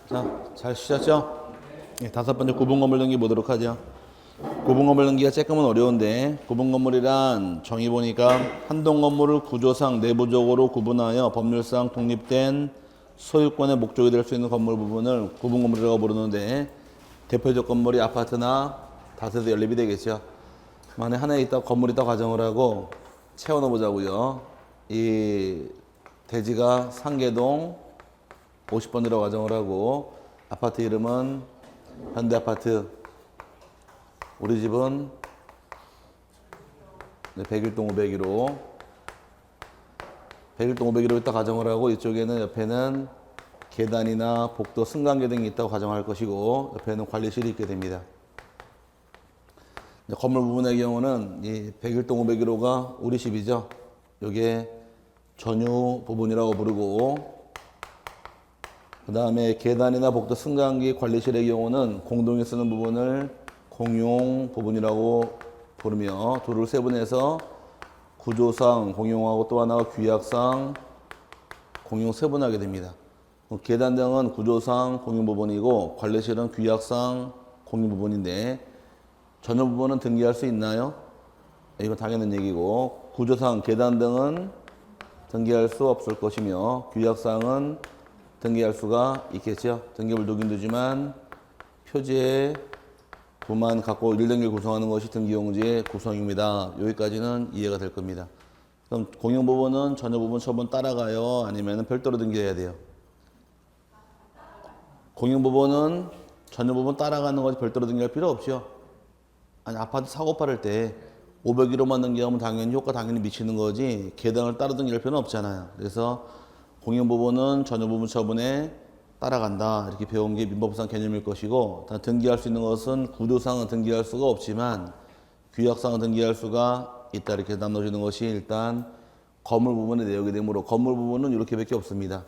자, 잘 쉬셨죠? 예, 다섯 번째 구분 건물 등기 보도록 하죠. 구분 건물 등기가 조금은 어려운데, 구분 건물이란 정의 보니까 한동 건물을 구조상 내부적으로 구분하여 법률상 독립된 소유권의 목적이 될 수 있는 건물 부분을 구분 건물이라고 부르는데, 대표적 건물이 아파트나 다세대 연립이 되겠죠. 만약에 하나에 있다 건물이 있다 가정을 하고 채워넣어 보자고요. 이 대지가 상계동 50번이라고 가정을 하고, 아파트 이름은 현대아파트, 우리 집은 101동 501호 101동 501호 있다 가정을 하고, 이쪽에는 옆에는 계단이나 복도 승강기 등이 있다고 가정할 것이고, 옆에는 관리실이 있게 됩니다. 건물 부분의 경우는 이 101동 501호가 우리 집이죠. 이게 전유 부분이라고 부르고, 그 다음에 계단이나 복도 승강기 관리실의 경우는 공동이 쓰는 부분을 공용 부분이라고 부르며, 둘을 세분해서 구조상 공용하고 또 하나가 규약상 공용 세분하게 됩니다. 계단 등은 구조상 공용 부분이고 관리실은 규약상 공용 부분인데, 전용 부분은 등기할 수 있나요? 이건 당연한 얘기고, 구조상 계단 등은 등기할 수 없을 것이며 규약상은 등기할 수가 있겠죠. 등기부를 두긴 두지만 표지에 부만 갖고 1등기를 구성하는 것이 등기용지의 구성입니다. 여기까지는 이해가 될 겁니다. 그럼 공용 부분은 전용 부분 처분 따라가요? 아니면 별도로 등기해야 돼요? 공용 부분은 전용 부분 따라가는 것이 별도로 등기할 필요 없죠. 아니, 아파트 사고 팔을 때 501호만 등기하면 당연히 효과 당연히 미치는 거지, 계단을 따로 등기할 필요는 없잖아요. 그래서 공용 부분은 전용 부분 처분에 따라간다, 이렇게 배운 게 민법상 개념일 것이고, 등기할 수 있는 것은 구조상은 등기할 수가 없지만 규약상은 등기할 수가 있다, 이렇게 나눠지는 것이 일단 건물 부분의 내역이 되므로, 건물 부분은 이렇게밖에 없습니다.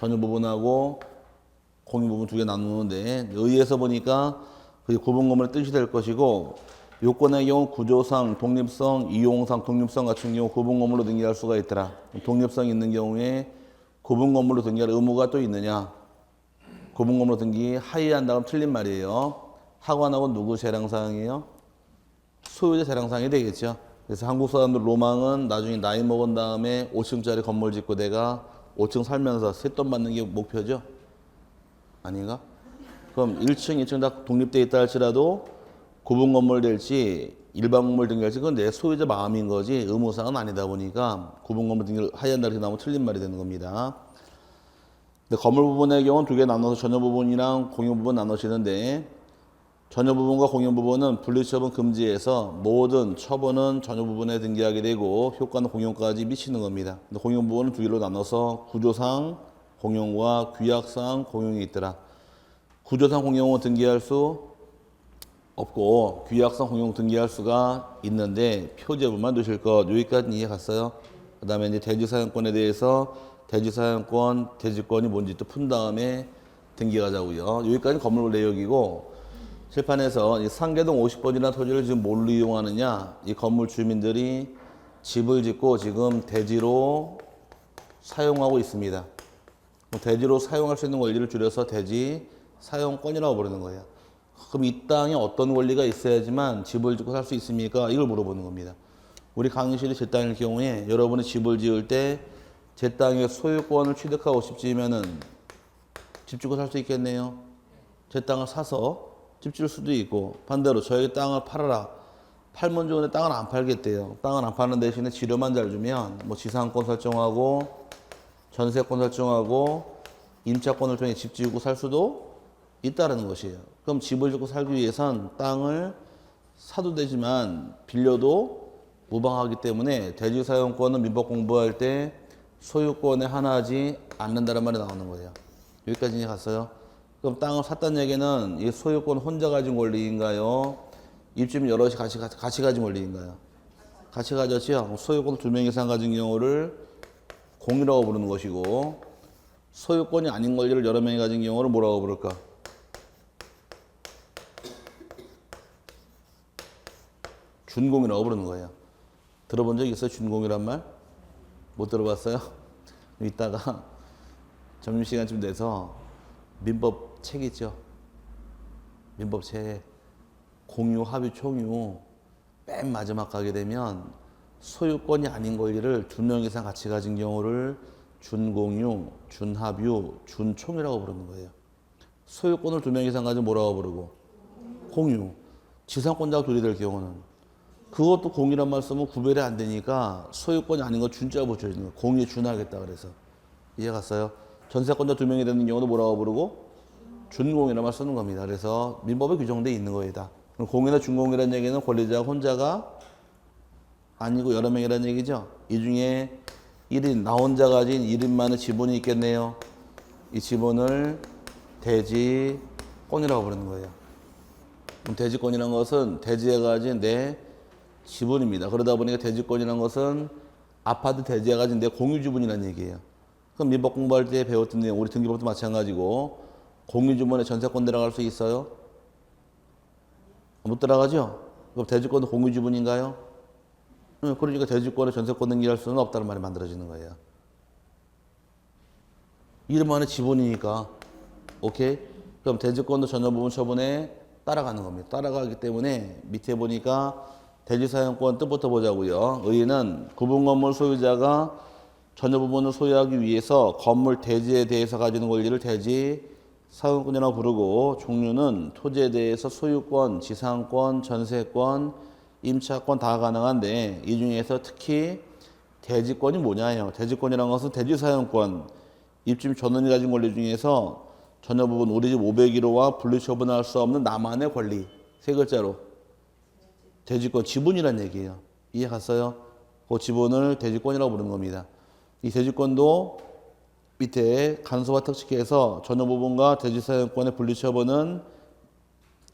전용 부분하고 공용 부분 두 개 나누는데, 의의에서 보니까 그게 구분 건물의 뜻이 될 것이고, 요건의 경우 구조상, 독립성, 이용상, 독립성 같은 경우 구분 건물로 등기할 수가 있더라. 독립성 있는 경우에 구분 건물로 등기할 의무가 또 있느냐? 구분 건물로 등기 하위한다면 틀린 말이에요. 하관하고 누구 재량사항이에요? 소유자 재량사항이 되겠죠. 그래서 한국 사람들 로망은 나중에 나이 먹은 다음에 5층짜리 건물 짓고 내가 5층 살면서 세돈 받는 게 목표죠? 아닌가? 그럼 1층, 2층 다 독립되어 있다 할지라도 구분 건물 될지 일반 건물 등기할지 그건 내 소유자 마음인 거지 의무사항은 아니다 보니까 구분 건물 등기를 하얀다 이렇게 나오면 틀린 말이 되는 겁니다. 근데 건물 부분의 경우는 두 개 나눠서 전용 부분이랑 공용 부분 나눠지는데, 전용 부분과 공용 부분은 분리처분 금지해서 모든 처분은 전용 부분에 등기하게 되고 효과는 공용까지 미치는 겁니다. 근데 공용 부분은 두 개로 나눠서 구조상 공용과 규약상 공용이 있더라. 구조상 공용은 등기할 수 없고 규약상 공용 등기할 수가 있는데 표제부만 두실 것, 여기까지 이해 갔어요. 그 다음에 이제 대지사용권에 대해서 대지사용권, 대지권이 뭔지 또 푼 다음에 등기 가자고요. 여기까지 건물 내역이고, 칠판에서 이 상계동 50번이라는 토지를 지금 뭘로 이용하느냐, 이 건물 주민들이 집을 짓고 지금 대지로 사용하고 있습니다. 대지로 사용할 수 있는 권리를 줄여서 대지 사용권이라고 부르는 거예요. 그럼 이 땅에 어떤 권리가 있어야지만 집을 짓고 살 수 있습니까? 이걸 물어보는 겁니다. 우리 강의실이 제 땅일 경우에 여러분이 집을 지을 때 제 땅의 소유권을 취득하고 집 지으면은 집 짓고 살 수 있겠네요. 제 땅을 사서 집 지을 수도 있고, 반대로 저에게 땅을 팔아라. 팔면 좋은데 땅을 안 팔겠대요. 땅을 안 파는 대신에 지료만 잘 주면 뭐 지상권 설정하고 전세권 설정하고 임차권을 통해 집 지으고 살 수도 있다는 것이에요. 그럼 집을 짓고 살기 위해선 땅을 사도 되지만 빌려도 무방하기 때문에 대지사용권은 민법 공부할 때 소유권에 하나하지 않는다는 말이 나오는 거예요. 여기까지 이제 갔어요. 그럼 땅을 샀다는 얘기는 이 소유권 혼자 가진 권리인가요? 입주민 여럿이 같이 가진 권리인가요? 같이 가졌죠. 소유권 2명 이상 가진 경우를 공유라고 부르는 것이고, 소유권이 아닌 권리를 여러 명이 가진 경우를 뭐라고 부를까? 준공이라고 부르는 거예요. 들어본 적 있어요? 준공이란 말? 못 들어봤어요? 이따가 점심시간쯤 돼서 민법책 있죠. 민법책 공유, 합의, 총유 맨 마지막 가게 되면 소유권이 아닌 권리를 두 명 이상 같이 가진 경우를 준공유, 준합유, 준총유라고 부르는 거예요. 소유권을 두 명 이상 가지면 뭐라고 부르고? 공유. 지상권자가 둘이 될 경우는 그것도 공유란 말 쓰면 구별이 안 되니까 소유권이 아닌 거 준자 붙여주는 거예요. 공유에 준하겠다 그래서. 이해 갔어요? 전세권자 두 명이 되는 경우도 뭐라고 부르고? 준공유란 말 쓰는 겁니다. 그래서 민법에 규정돼 있는 거예요. 다. 공유나 준공유라는 얘기는 권리자가 혼자가 아니고 여러 명이라는 얘기죠. 이 중에 1인, 나 혼자 가진 1인만의 지분이 있겠네요. 이 지분을 대지권이라고 부르는 거예요. 그럼 대지권이라는 것은 대지에 가진 내 지분입니다. 그러다 보니까 대지권이라는 것은 아파트 대지에 가진 내 공유지분이라는 얘기예요. 그럼 민법 공부할 때 배웠던 내용, 우리 등기법도 마찬가지고 공유지분에 전세권 들어갈 수 있어요? 못 들어가죠? 그럼 대지권도 공유지분인가요? 그러니까 대지권에 전세권 등기할 수는 없다는 말이 만들어지는 거예요. 이름 안에 지분이니까. 오케이? 그럼 대지권도 전여부분 처분에 따라가는 겁니다. 따라가기 때문에 밑에 보니까 대지사용권 뜻부터 보자고요. 의의는 구분건물 소유자가 전여부분을 소유하기 위해서 건물 대지에 대해서 가지는 권리를 대지 사용권이라고 부르고, 종류는 토지에 대해서 소유권, 지상권, 전세권, 임차권 다 가능한데 이 중에서 특히 대지권이 뭐냐요. 대지권이라는 것은 대지사용권, 입주민 전원이 가진 권리 중에서 전여부분 우리 집 501호와 분리처분할 수 없는 나만의 권리. 세 글자로 대지권, 지분이란 얘기예요. 이해 갔어요? 그 지분을 대지권이라고 부르는 겁니다. 이 대지권도 밑에 간소화 특칙에서 전여부분과 대지사용권의 분리처분은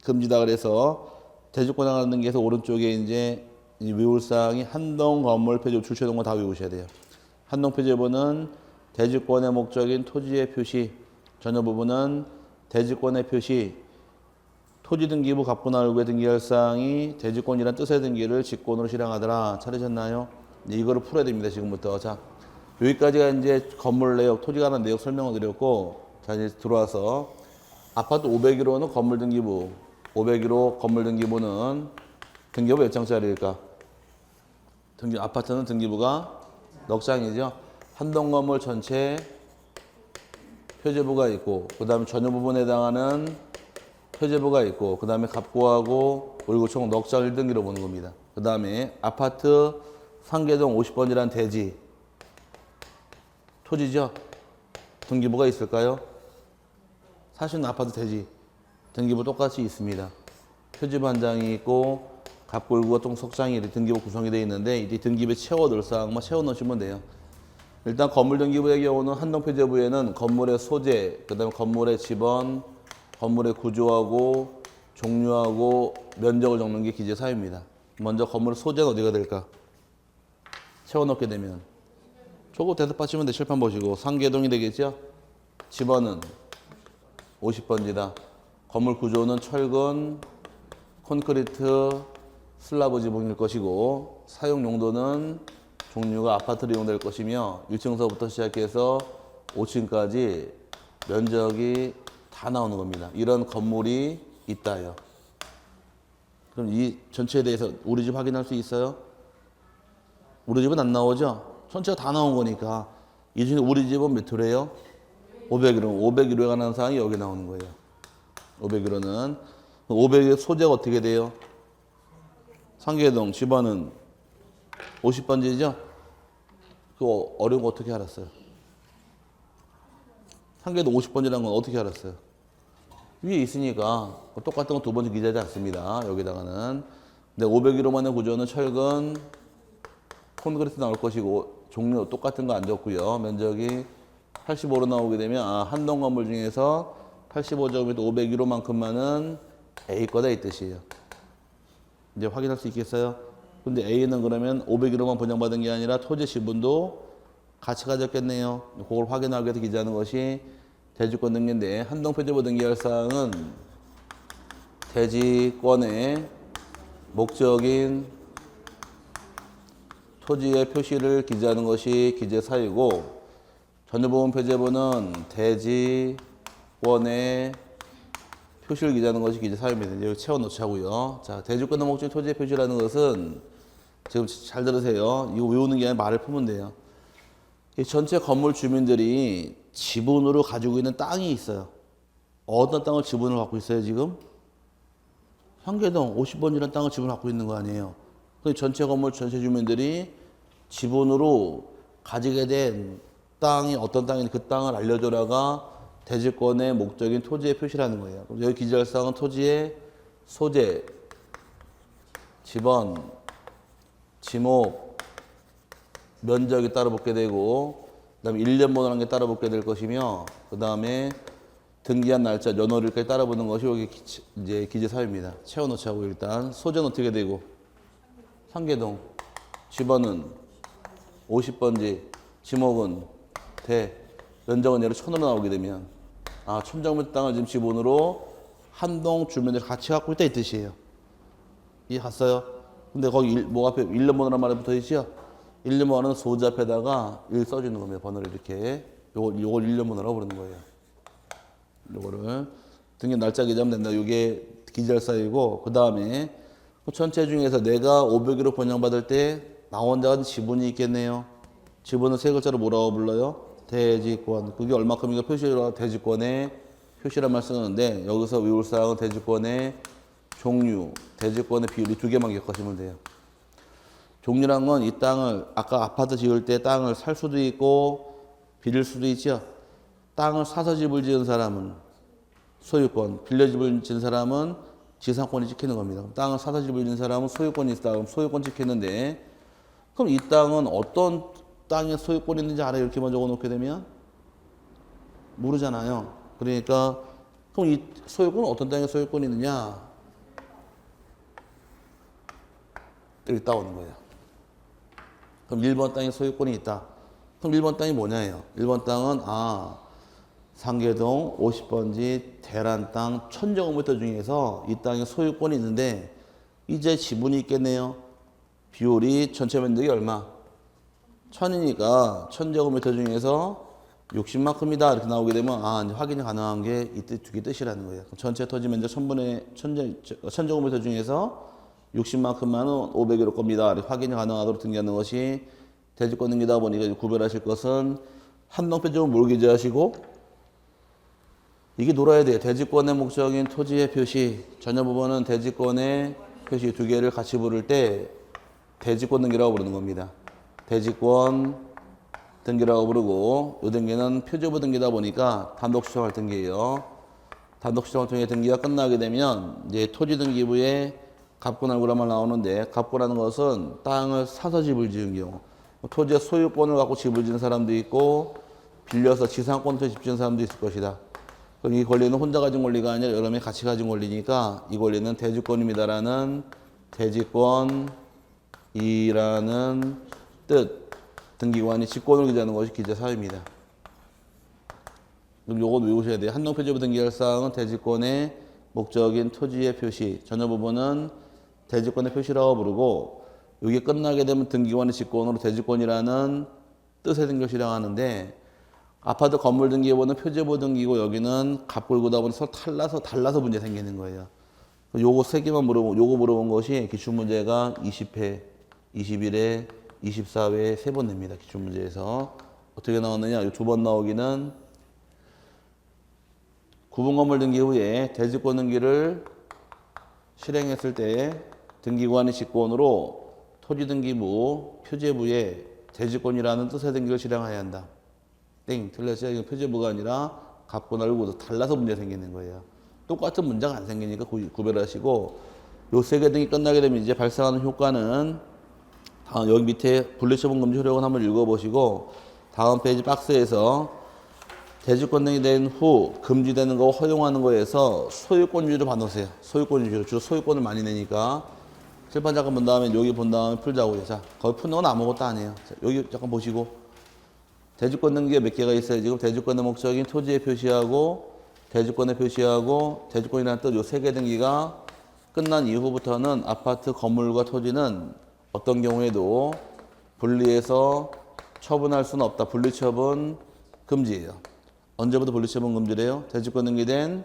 금지다 그래서 대지권 하는 게서 오른쪽에 이제 외울사항이 한동 건물 표제부 출처동거 다 외우셔야 돼요. 한동 표제부는 대지권의 목적인 토지의 표시, 전여부분은 대지권의 표시, 토지등기부 갑분할구에 등기할 사항이 대지권이란 뜻의 등기를 직권으로 실행하더라. 찾으셨나요? 이거를 풀어야 됩니다. 지금부터. 자, 여기까지가 이제 건물 내역, 토지가 관한 내역 설명을 드렸고, 자, 이제 들어와서 아파트 501호는 건물 등기부, 501호 건물 등기부는 등기부 몇 장짜리일까? 아파트는 등기부가 넉 장이죠. 한동 건물 전체 표제부가 있고, 그 다음에 전여부분에 해당하는 표제부가 있고, 그 다음에 갑구하고 그리고 총 넉 장 1등기로 보는 겁니다. 그 다음에 아파트 상계동 50번지라는 대지 토지죠. 등기부가 있을까요? 사실은 아파트 대지 등기부 똑같이 있습니다. 표지부 한 장이 있고 갑골구가 총 석장이 등기부 구성이 되어 있는데 이 등기부에 채워 넣을 사항만 채워 넣으시면 돼요. 일단 건물 등기부의 경우는 한동 표제부에는 건물의 소재, 그 다음에 건물의 지번, 건물의 구조하고 종류하고 면적을 적는 게 기재 사유입니다. 먼저 건물의 소재는 어디가 될까? 채워 넣게 되면 조금 대답 하시면 돼. 칠판 보시고 상계동이 되겠죠? 지번은 50번지다. 건물 구조는 철근, 콘크리트, 슬라브 지붕일 것이고 사용 용도는 종류가 아파트로 이용될 것이며 1층서부터 시작해서 5층까지 면적이 다 나오는 겁니다. 이런 건물이 있다요. 그럼 이 전체에 대해서 우리 집 확인할 수 있어요? 우리 집은 안 나오죠? 전체가 다 나온 거니까. 이 중에 우리 집은 몇 호래요? 501호. 501호에 관한 사항이 여기 나오는 거예요. 501호는 501호 소재가 어떻게 돼요? 상계동 집안은 50번지죠? 그거 어려운 거 어떻게 알았어요? 상계동 50번지라는 건 어떻게 알았어요? 위에 있으니까 똑같은 거 두 번째 기재하지 않습니다. 여기다가는. 근데 501호만의 구조는 철근, 콘크리트 나올 것이고 종류 똑같은 거 안 적고요. 면적이 85로 나오게 되면 한동 건물 중에서 85제곱미터 501호만큼만은 A 거다 이 뜻이에요. 이제 확인할 수 있겠어요? 근데 A는 그러면 501호만 분양받은 게 아니라 토지 지분도 같이 가졌겠네요. 그걸 확인하기 위해서 기재하는 것이 대지권 등기인데 한동 표제부 등기할 사항은 대지권의 목적인 토지의 표시를 기재하는 것이 기재 사유고 전여부분 표제부는 대지 대지권의 표시를 기재하는 것이 기재 사유입니다. 여기 채워넣자고요. 자, 대지권의 목적인 토지의 표시라는 것은 지금 잘 들으세요. 이거 외우는 게 아니라 말을 풀면 돼요. 이 전체 건물 주민들이 지분으로 가지고 있는 땅이 있어요. 어떤 땅을 지분으로 갖고 있어요, 지금? 향계동 50번지라는 땅을 지분으로 갖고 있는 거 아니에요. 그 전체 건물 전체 주민들이 지분으로 가지게 된 땅이 어떤 땅인지 그 땅을 알려줘라가 대지권의 목적인 토지의 표시라는 거예요. 그럼 여기 기재할 사항은 토지의 소재, 지번, 지목, 면적이 따로 붙게 되고, 그 다음에 1년 번호라는 게 따로 붙게 될 것이며, 그 다음에 등기한 날짜, 연월일까지 따라 붙는 것이 여기 이제 기재 사유입니다. 채워넣자고 일단 소재는 어떻게 되고, 상계동, 지번은 50번지, 지목은 대, 면적은 예로 1000으로 나오게 되면, 1000제곱미터 땅을 지금 지분으로 한동 주민들이 같이 갖고 있다 이 뜻이에요. 이해 갔어요? 근데 거기 뭐 앞에 1년 번호란 말이 붙어 있죠? 1년 번호는 소재 앞에다가 1 써주는 겁니다. 번호를 이렇게. 요걸 1년 번호라고 부르는 거예요. 요거를 등기 날짜 기재하면 된다. 이게 기재할 사유이고, 그 다음에 전체 중에서 내가 500으로 번영받을 때 나 혼자 지분이 있겠네요. 지분은 세 글자로 뭐라고 불러요? 대지권. 그게 얼마큼인가 표시로 대지권의 표시란 말 쓰는데, 여기서 외울 사항은 대지권의 종류, 대지권의 비율이 두 개만 기억하시면 돼요. 종류란 건 이 땅을 아까 아파트 지을 때 땅을 살 수도 있고 빌릴 수도 있죠. 땅을 사서 집을 지은 사람은 소유권, 빌려 집을 지은 사람은 지상권이 찍히는 겁니다. 땅을 사서 집을 지은 사람은 소유권이 있다. 그럼 소유권 찍히는데, 그럼 이 땅은 어떤 땅에 소유권이 있는지 알아요? 이렇게만 적어놓게 되면 모르잖아요. 그러니까 그럼 이 소유권은 어떤 땅에 소유권이 있느냐? 이렇게 따오는 거예요. 그럼 1번 땅에 소유권이 있다. 그럼 1번 땅이 뭐냐예요? 1번 땅은 상계동 50번지 대란 땅 1000제곱미터 중에서 이 땅에 소유권이 있는데 이제 지분이 있겠네요. 비율이 전체 면적이 얼마? 1000이니까 1000제곱미터 중에서 60만큼이다 이렇게 나오게 되면 이제 확인이 가능한 게 이 두 개 뜻이라는 거예요. 전체 토지 면적 1000제곱미터 중에서 60만큼만은 500일 겁니다. 이렇게 확인이 가능하도록 등기하는 것이 대지권 등기다 보니까 구별하실 것은 한동표적으로 뭘 기재하시고, 이게 놀아야 돼요. 대지권의 목적인 토지의 표시, 전혀 부분은 대지권의 표시 두 개를 같이 부를 때 대지권 등기라고 부르는 겁니다. 대지권 등기라고 부르고, 이 등기는 표제부 등기다 보니까 단독 수정할 등기예요. 단독 수정을 통해 등기가 끝나게 되면 이제 토지 등기부에 갑군할구란 말 나오는데, 갑구라는 것은 땅을 사서 집을 지은 경우, 토지의 소유권을 갖고 집을 지은 사람도 있고 빌려서 지상권으로 집 지은 사람도 있을 것이다. 그럼 이 권리는 혼자 가진 권리가 아니라 여러 명이 같이 가진 권리니까 이 권리는 대지권입니다라는 대지권이라는 뜻, 등기관이 직권을 기재하는 것이 기재 사유입니다. 그럼 요거 외우셔야 돼요. 한동표제부 등기할 사항은 대지권의 목적인 토지의 표시, 전혀 부분은 대지권의 표시라고 부르고, 이게 끝나게 되면 등기관의 직권으로 대지권이라는 뜻의 등기를 실행하는데, 아파트 건물 등기부는 표제부 등기고 여기는 갑골고다 보니 서로 달라서 문제 생기는 거예요. 요거 세 개만 요거 물어본 것이 기출문제가 20회, 21회, 24회 세 번 냅니다. 기출문제에서. 어떻게 나왔느냐? 두 번 나오기는 구분 건물 등기 후에 대지권 등기를 실행했을 때 등기관의 직권으로 토지등기부 표제부에 대지권이라는 뜻의 등기를 실행해야 한다. 땡, 틀렸어요. 이건 표제부가 아니라 갑고 알고도 달라서 문제 생기는 거예요. 똑같은 문제가 안 생기니까 구별하시고, 요 세 개 등이 끝나게 되면 이제 발생하는 효과는 다음 여기 밑에 분리처분 금지 효력은 한번 읽어보시고, 다음 페이지 박스에서 대지권 등이 된 후 금지되는 거 허용하는 거에서 소유권 위주로 봐놓으세요. 소유권 위주로. 주로 소유권을 많이 내니까. 칠판 잠깐 본 다음에 여기 본 다음에 풀자고요. 자, 거기 푸는 건 아무것도 아니에요. 자, 여기 잠깐 보시고. 대지권 등기가 몇 개가 있어요? 지금 대지권의 목적인 토지에 표시하고, 대지권에 표시하고, 대지권이라는 뜻 요 세 개 등기가 끝난 이후부터는 아파트 건물과 토지는 어떤 경우에도 분리해서 처분할 수는 없다. 분리처분 금지예요. 언제부터 분리처분 금지래요? 대지권 등기된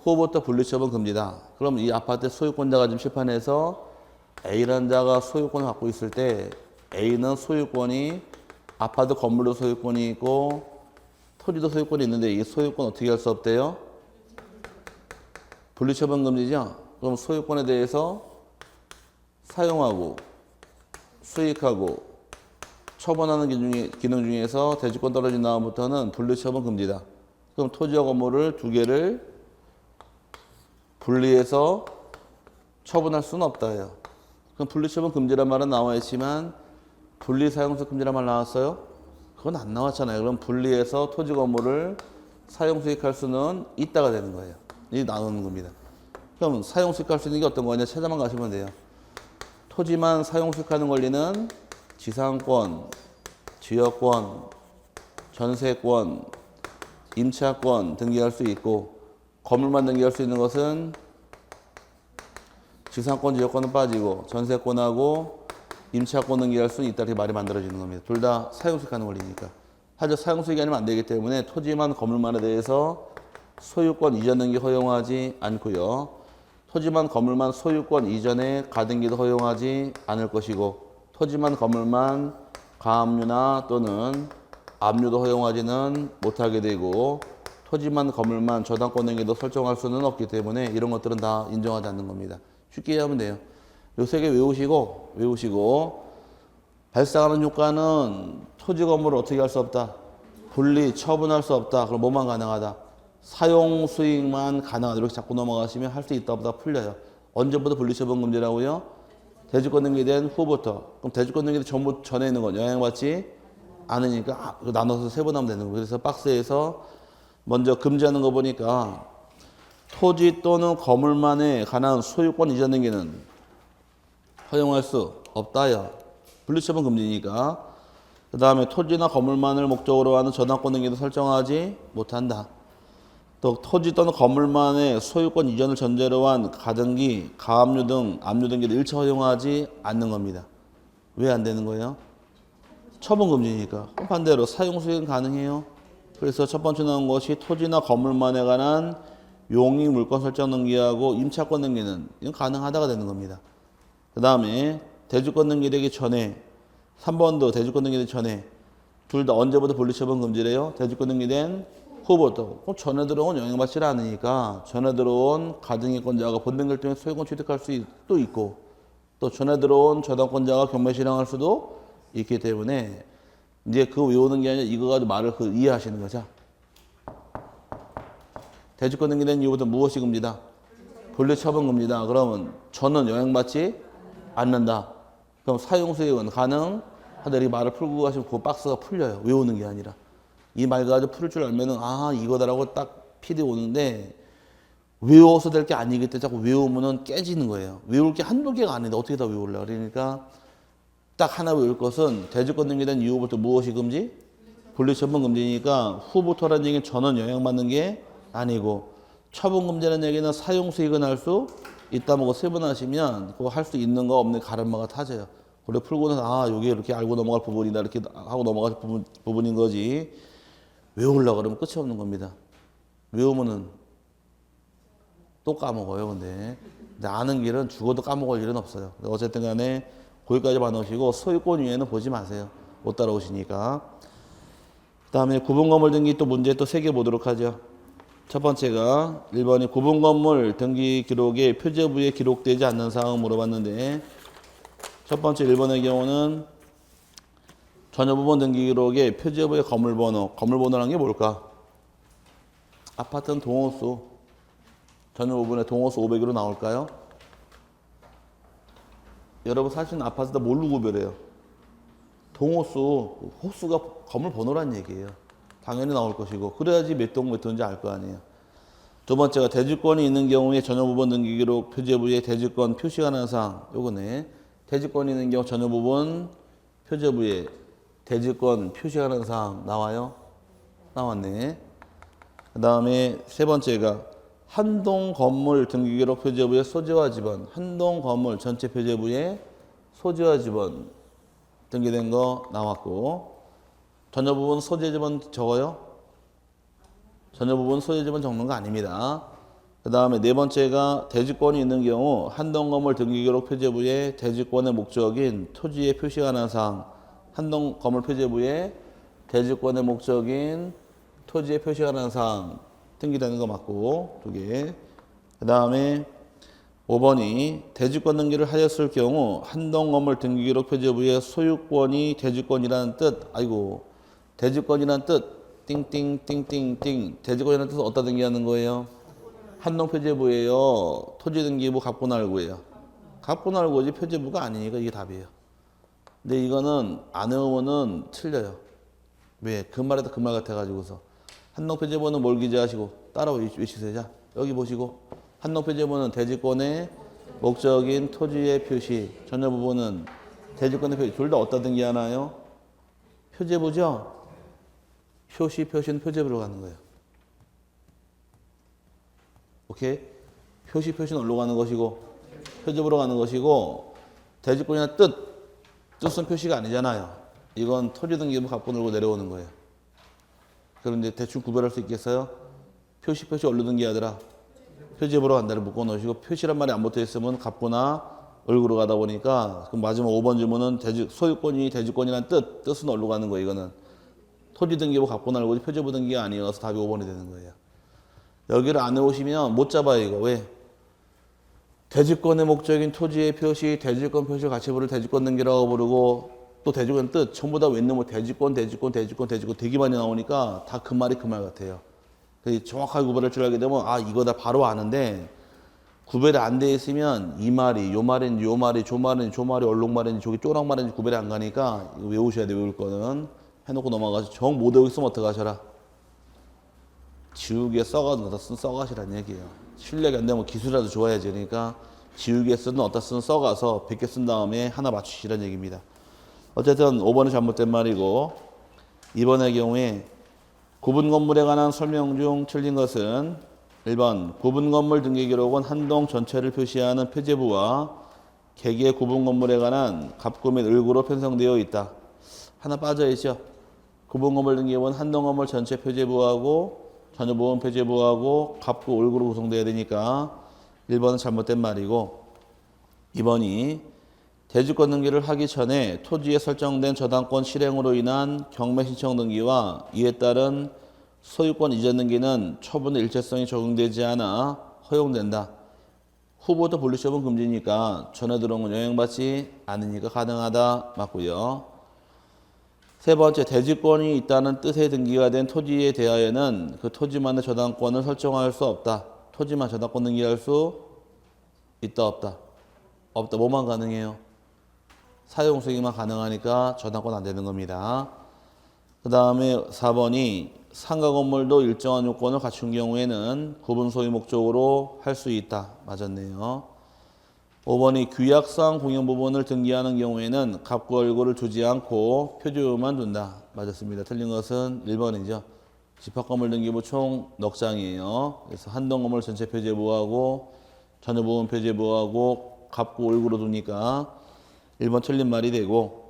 후부터 분리처분 금지다. 그럼 이 아파트 소유권자가 지금 실판해서 A라는 자가 소유권을 갖고 있을 때 A는 소유권이 아파트 건물도 소유권이 있고 토지도 소유권이 있는데 이 소유권 어떻게 할 수 없대요? 분리처분 금지죠? 그럼 소유권에 대해서 사용하고 수익하고 처분하는 기능 중에서 대지권 떨어진 다음부터는 분리처분 금지다. 그럼 토지와 건물을 두 개를 분리해서 처분할 수는 없다예요. 그럼 분리처분 금지란 말은 나와 있지만 분리사용수 금지란 말 나왔어요? 그건 안 나왔잖아요. 그럼 분리해서 토지 건물을 사용 수익할 수는 있다가 되는 거예요. 이 나누는 겁니다. 그럼 사용 수익할 수 있는 게 어떤 거냐? 찾아만 가시면 돼요. 토지만 사용 수익하는 권리는 지상권, 지역권, 전세권, 임차권 등기할 수 있고 건물만 등기할 수 있는 것은 지상권, 지역권은 빠지고 전세권하고 임차권 등기할 수 있다 이렇게 말이 만들어지는 겁니다. 둘 다 사용수익하는 권리니까. 하지만 사용수익이 아니면 안 되기 때문에 토지만 건물만에 대해서 소유권 이전 등기 허용하지 않고요. 토지만 건물만 소유권 이전에 가등기도 허용하지 않을 것이고 토지만 건물만 가압류나 또는 압류도 허용하지는 못하게 되고 토지만 건물만 저당권 등기도 설정할 수는 없기 때문에 이런 것들은 다 인정하지 않는 겁니다. 쉽게 이해하면 돼요. 요 세 개 외우시고 발생하는 효과는 토지 건물을 어떻게 할 수 없다. 분리, 처분할 수 없다. 그럼 뭐만 가능하다. 사용 수익만 가능하다. 이렇게 자꾸 넘어가시면 할 수 있다 보다 풀려요. 언제부터 분리처분 금지라고요? 대지권 등기된 후부터. 그럼 대지권 등기된 전부 전에 있는 건 영향받지 않으니까 나눠서 세분하면 되는 거예요. 그래서 박스에서 먼저 금지하는 거 보니까 토지 또는 건물만에 관한 소유권 이전 등기는 허용할 수 없다요. 분리처분 금지니까. 그 다음에 토지나 건물만을 목적으로 하는 저당권 등기도 설정하지 못한다. 또 토지 또는 건물만의 소유권 이전을 전제로 한 가등기, 가압류 등 압류 등기를 일체 허용하지 않는 겁니다. 왜 안 되는 거예요? 처분 금지니까. 반대로 사용 수익은 가능해요. 그래서 첫 번째 나온 것이 토지나 건물만에 관한 용익 물권 설정 등기하고 임차권 등기는 이건 가능하다가 되는 겁니다. 그 다음에 대주권 등기되기 전에 3번도 대주권 등기되기 전에 둘 다 언제부터 분리처분 금지래요? 대주권 등기된 후부터. 전에 들어온 영향받지 않으니까 전에 들어온 가등기권자가 본등기를 통해 소유권 취득할 수도 있고 또 전에 들어온 저당권자가 경매 실행할 수도 있기 때문에 이제 그 외우는 게 아니라 이거 가지고 말을 이해하시는 거죠. 대주권 등기된 이후부터 무엇이 금지다? 분리처분 금지다. 그러면 저는 영향받지 않는다. 그럼 사용수익은 가능하다. 이 말을 풀고 가시면 그 박스가 풀려요. 외우는 게 아니라. 이 말 가지고 풀 줄 알면은 이거다라고 딱 PD 오는데 외워서 될 게 아니기 때문에 자꾸 외우면은 깨지는 거예요. 외울 게 한두 개가 아닌데 어떻게 다 외울래? 그러니까 딱 하나 외울 것은 대주권 등기된 이후부터 무엇이 금지? 분리처분 금지니까 후부터라는 얘기는 전원 영향받는 게 아니고 처분 금지라는 얘기는 사용 수익은 할 수 있다 뭐고 세분하시면 그거 할 수 있는 거 없는 가르마가 타져요. 그래 풀고는 이게 이렇게 알고 넘어갈 부분이다 이렇게 하고 넘어갈 부분인 거지. 외우려고 그러면 끝이 없는 겁니다. 외우면은 또 까먹어요. 근데 아는 길은 죽어도 까먹을 일은 없어요. 어쨌든 간에 거기까지 봐놓으시고 소유권 위에는 보지 마세요. 못 따라오시니까. 그 다음에 구분 건물 등기 또 문제 또 3개 보도록 하죠. 첫 번째가 1번이 구분 건물 등기 기록에 표제부에 기록되지 않는 사항을 물어봤는데 첫 번째 1번의 경우는 전혀 부분 등기 기록에 표제부의 건물번호라는 게 뭘까? 아파트는 동호수, 전혀 부분에 동호수 500으로 나올까요? 여러분 사시는 아파트다 뭘로 구별해요? 동호수, 호수가 건물 번호란 얘기예요. 당연히 나올 것이고 그래야지 몇 동 몇 호인지 알 거 아니에요. 두 번째가 대지권이 있는 경우에 전혀 부분 등기 기록 표제부에 대지권 표시가 나는 사항. 요거네. 대지권이 있는 경우 전혀 부분 표제부에 대지권 표시가 나는 사항 나와요? 나왔네. 그 다음에 세 번째가 한동 건물 등기 기록 표제부의 소재와 지번. 한동 건물 전체 표제부에 소재와 지번 등기된 거 나왔고 전혀 부분 소재 지번 적어요? 전혀 부분 소유지만 적는 거 아닙니다. 그 다음에 네 번째가 대지권이 있는 경우 한동 건물 등기기록 표제부에 대지권의 목적인 토지의 표시가 난 사항, 한동 건물 표제부에 대지권의 목적인 토지의 표시가 난 사항 등기되는 거 맞고 두 개. 그 다음에 5번이 대지권 등기를 하였을 경우 한동 건물 등기기록 표제부의 소유권이 대지권이라는 뜻. 아이고, 대지권이라는 뜻. 띵띵띵띵띵. 대지권이라는 뜻은 어디다 등기하는 거예요? 한동 표제부예요. 토지등기부 갑분할구예요. 갑분할구지 표제부가 아니니까 이게 답이에요. 근데 이거는 안 외우면은 틀려요. 왜? 그 말에다 그 말 같아가지고서. 한동 표제부는 뭘 기재하시고 따라 외치세요. 자, 여기 보시고 한동 표제부는 대지권의 목적인 토지의 표시. 전혀 부분은 대지권의 표시. 둘 다 어디다 등기하나요? 표제부죠. 표시는 표제부로 가는 거예요. 오케이? 표시는 어디로 가는 것이고 표제부로 가는 것이고 대지권이나 뜻은 표시가 아니잖아요. 이건 토지등기부 갑분을고 내려오는 거예요. 그런데 대충 구별할 수 있겠어요? 표시 어디로 등기하더라? 표제부로 간다를 묶어놓으시고 표시란 말이 안 붙어있으면 갑부나 을구로 가다 보니까 그럼 마지막 5번 질문은 소유권이 대지권이란 뜻은 어디로 가는 거예요? 이거는 토지등기부 갑분할고 표제부 등기가 아니어서 답이 5번이 되는 거예요. 여기를 안 외우시면 못 잡아요, 이거. 왜? 대지권의 목적인 토지의 표시, 대지권 표시 가치부를 대지권 등기라고 부르고 또 대지권 뜻, 전부 다 웬 놈의 대지권 되게 많이 나오니까 다 그 말이 그 말 같아요. 정확하게 구별할 줄 알게 되면 아, 이거 다 바로 아는데 구별이 안 돼 있으면 이 말이, 요 말인지, 요 말이, 조 말이, 얼룩말인지, 저기 쪼락말인지 구별이 안 가니까 이거 외우셔야 돼, 외울 거는. 해놓고 넘어가서 정 못 외우고 있으면 어떡하셔라? 지우개 써가지고 어디다 쓴 써가시라는 얘기예요. 실력이 안 되면 기술이라도 좋아야지. 그러니까 지우개 쓰든 어디다 쓴 써가서 100개 쓴 다음에 하나 맞추시라는 얘기입니다. 어쨌든 5번은 잘못된 말이고 2번의 경우에 구분 건물에 관한 설명 중 틀린 것은 1번 구분 건물 등기 기록은 한동 전체를 표시하는 표제부와 개개 구분 건물에 관한 갑구 및 을구로 편성되어 있다. 하나 빠져있죠. 구분 건물 등기 기록은 한동 건물 전체 표제부하고 전유보험 표제부하고 갑구 을구로 구성되어야 되니까 1번은 잘못된 말이고 2번이 대지권 등기를 하기 전에 토지에 설정된 저당권 실행으로 인한 경매 신청 등기와 이에 따른 소유권 이전 등기는 처분의 일체성이 적용되지 않아 허용된다. 후보도 분리処분 금지니까 전에 들어온 건 영향받지 않으니까 가능하다. 맞고요. 세 번째, 대지권이 있다는 뜻의 등기가 된 토지에 대하여는 그 토지만의 저당권을 설정할 수 없다. 토지만 저당권 등기할 수 있다, 없다? 없다. 뭐만 가능해요? 사용수익만 가능하니까 저당권 안 되는 겁니다. 그 다음에 4번이 상가 건물도 일정한 요건을 갖춘 경우에는 구분 소유 목적으로 할 수 있다. 맞았네요. 5번이 규약상 공용 부분을 등기하는 경우에는 갑구 얼굴을 두지 않고 표제부만 둔다. 맞았습니다. 틀린 것은 1번이죠. 집합건물 등기부 총 넉 장이에요. 그래서 한동 건물 전체 표제부하고 전유부분 표제부하고 갑구 얼굴로 두니까 1번 틀린 말이 되고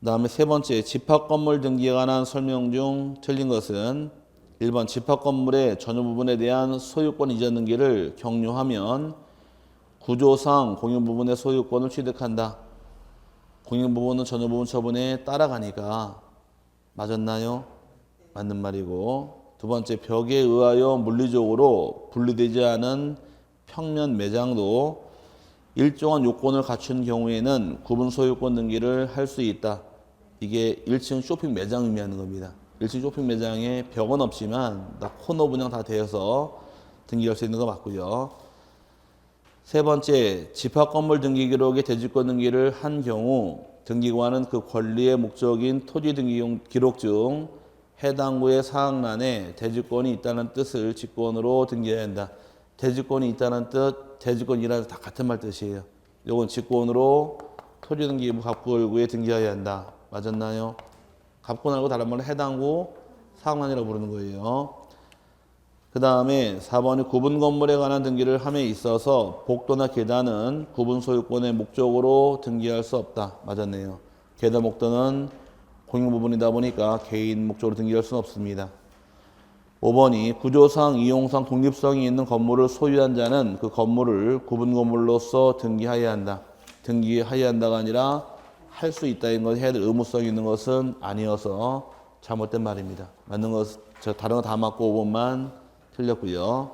그 다음에 세 번째 집합건물 등기에 관한 설명 중 틀린 것은 1번 집합건물의 전유부분에 대한 소유권 이전 등기를 격려하면 구조상 공용부분의 소유권을 취득한다. 공용부분은 전유부분 처분에 따라가니까 맞았나요? 맞는 말이고 두 번째 벽에 의하여 물리적으로 분리되지 않은 평면 매장도 일정한 요건을 갖춘 경우에는 구분 소유권 등기를 할 수 있다. 이게 1층 쇼핑 매장 의미하는 겁니다. 1층 쇼핑 매장에 벽은 없지만 다 코너 분양 다 되어서 등기할 수 있는 거 맞고요. 세 번째, 집합건물 등기 기록에 대지권 등기를 한 경우 등기관은 그 권리의 목적인 토지 등기 기록 중 해당 구의 사항란에 대지권이 있다는 뜻을 직권으로 등기해야 한다. 대지권이 있다는 뜻, 대지권이라는 다 같은 말 뜻이에요. 이건 직권으로 토지 등기부 갑구을구에 등기해야 한다. 맞았나요? 갑구을구 다른 말로 해당 구 사항란이라고 부르는 거예요. 그 다음에 4번이 구분 건물에 관한 등기를 함에 있어서 복도나 계단은 구분 소유권의 목적으로 등기할 수 없다. 맞았네요. 계단 복도는 공용 부분이다 보니까 개인 목적으로 등기할 수는 없습니다. 5번이 구조상, 이용상 독립성이 있는 건물을 소유한 자는 그 건물을 구분 건물로서 등기하여야 한다. 등기하여야 한다가 아니라 할 수 있다는 것, 해야 될 의무성이 있는 것은 아니어서 잘못된 말입니다. 맞는 것, 다른 거 다 맞고 5번만 틀렸고요.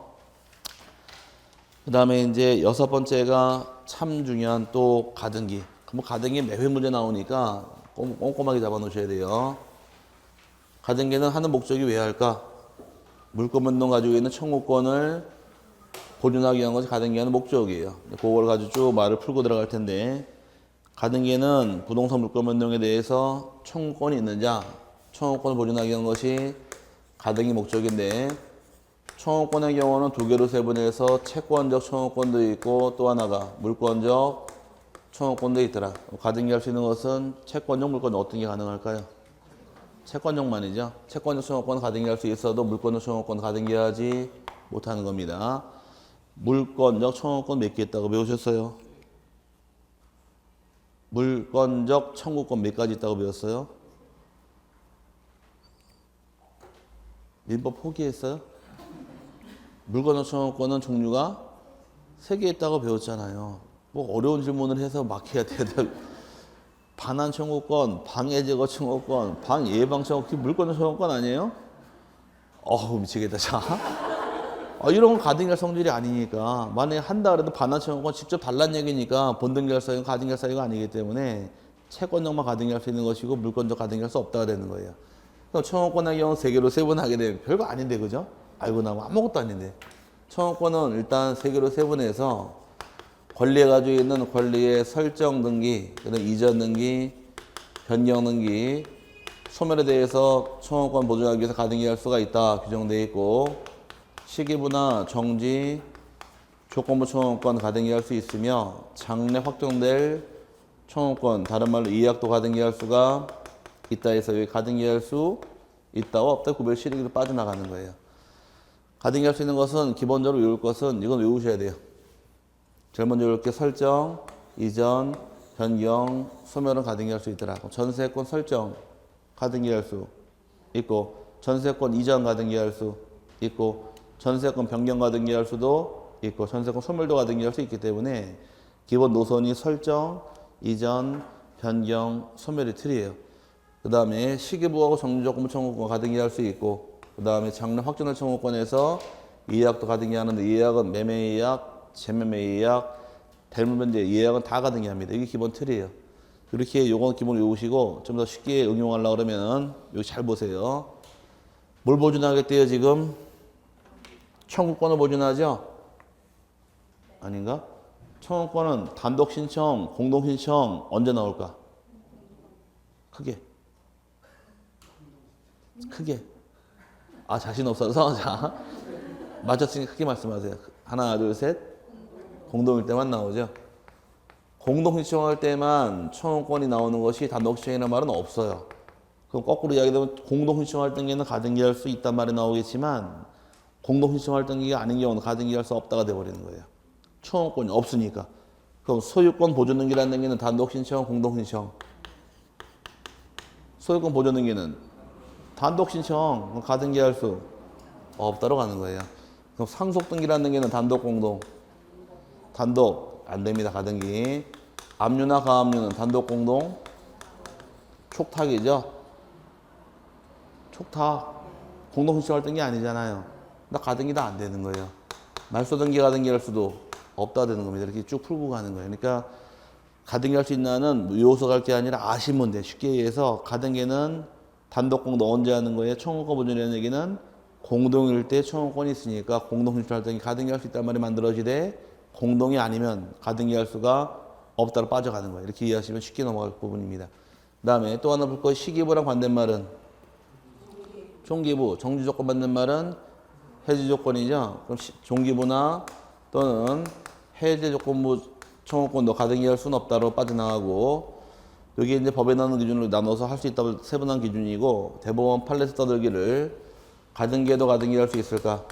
그 다음에 이제 6번째가 참 중요한 또 가등기. 뭐 가등기 매회 문제 나오니까 꼼꼼하게 잡아 놓으셔야 돼요. 가등기는 하는 목적이 왜 할까? 물권변동 가지고 있는 청구권을 보존하기 위한 것이 가등기 하는 목적이에요. 그걸 가지고 쭉 말을 풀고 들어갈 텐데, 가등기는 부동산 물권변동에 대해서 청구권이 있는 자, 청구권을 보존하기 위한 것이 가등기 목적인데, 청구권의 경우는 두 개로 세분해서 채권적 청구권도 있고 또 하나가 물권적 청구권도 있더라. 가등기 할 수 있는 것은 채권적, 물권적 어떤 게 가능할까요? 채권적만이죠. 채권적 청구권 가등기 할 수 있어도 물권적 청구권 가등기 하지 못하는 겁니다. 물권적 청구권 몇 개 있다고 배우셨어요? 물권적 청구권 몇 가지 있다고 배웠어요? 민법 포기했어요? 물권적 청구권은 종류가 3개 있다고 배웠잖아요. 뭐 어려운 질문을 해서 막 해야 돼. 반환 청구권, 방해 제거 청구권, 방예방 청구권, 물권적 청구권 아니에요? 미치겠다. 자, 이런 건 가등기할 성질이 아니니까, 만약에 한다 그래도 반환 청구권 직접 달란 얘기니까 본등기할 사유가 가등기할 사유가 아니기 때문에 채권적만 가등기할 수 있는 것이고 물권적 가등기할 수 없다가 되는 거예요. 그럼 청구권의 경우 3개로 세분하게 되면 별거 아닌데, 그죠? 알고 나면 아무것도 아닌데. 청구권은 일단 3개로 세분해서 권리에 가지고 있는 권리의 설정 등기, 그다음 이전 등기, 변경 등기, 소멸에 대해서 청구권 보존하기 위해서 가등기 할 수가 있다 규정되어 있고, 시기부나 정지, 조건부 청구권 가등기 할 수 있으며, 장래 확정될 청구권, 다른 말로 이약도 가등기 할 수가 있다 해서 여기 가등기 할 수 있다와 없다 구별 실익으로 빠져나가는 거예요. 가등기 할 수 있는 것은 기본적으로 외울 것은 이건 외우셔야 돼요. 제일 먼저 이렇게 설정, 이전, 변경, 소멸은 가등기 할 수 있더라. 전세권 설정 가등기 할 수 있고, 전세권 이전 가등기 할 수 있고, 전세권 변경 가등기 할 수도 있고, 전세권 소멸도 가등기 할 수 있기 때문에 기본 노선이 설정, 이전, 변경, 소멸이 틀이에요. 그 다음에 시기부하고 정지조건부 청구권 가등기 할 수 있고, 그 다음에 장래 확정될 청구권에서 이해약도 가등기 하는데, 이해약은 매매이해약, 재매매이해약, 대물변제 이해약은 다 가등기 합니다. 이게 기본 틀이에요. 이렇게 요건 기본 외우시고 좀 더 쉽게 응용하려고 그러면 여기 잘 보세요. 뭘 보존하겠대요 지금? 청구권을 보존하죠? 아닌가? 청구권은 단독 신청, 공동 신청 언제 나올까? 크게. 자신 없어서. 자, 맞췄으니까 크게 말씀하세요. 하나, 둘, 셋. 공동일 때만 나오죠. 공동 신청할 때만 청구권이 나오는 것이 단독 신청이라는 말은 없어요. 그럼 거꾸로 이야기하면 공동 신청할 등기는 가등기 할 수 있단 말이 나오겠지만, 공동 신청할 등기가 아닌 경우는 가등기 할 수 없다가 돼버리는 거예요. 청구권이 없으니까. 그럼 소유권 보존 등기라는 등기는 단독 신청, 공동 신청. 소유권 보존 등기는 단독 신청, 가등기 할 수 없다로 가는 거예요. 그럼 상속 등기라는 등기는 단독, 공동. 단독 안 됩니다. 가등기. 압류나 가압류는 단독, 공동. 촉탁이죠. 촉탁. 공동 신청할 등기 아니잖아요. 나 가등기도 안 되는 거예요. 말소 등기 가등기 할 수도 없다 되는 겁니다. 이렇게 쭉 풀고 가는 거예요. 그러니까 가등기 할 수 있나는 요소 갈 게 아니라 아시면 돼. 쉽게 얘기해서 가등기는 단독, 공동 언제 하는 거예요? 청구권 보존이라는 얘기는 공동일 때 청구권이 있으니까 공동 신청할 등기 가등기 할 수 있단 말이 만들어지되, 공동이 아니면 가등기 할 수가 없다로 빠져가는 거예요. 이렇게 이해하시면 쉽게 넘어갈 부분입니다. 그 다음에 또 하나 볼 거, 시기부랑 반대말은 종기부, 정지조건 받는 말은 해지조건이죠. 그럼 종기부나 또는 해제조건부 청구권도 가등기 할 수는 없다로 빠져나가고, 여기 이제 법에 나오는 기준으로 나눠서 할 수 있다고 세분한 기준이고, 대법원 판례에서 떠들기를 가등기에도 가등기 할 수 있을까?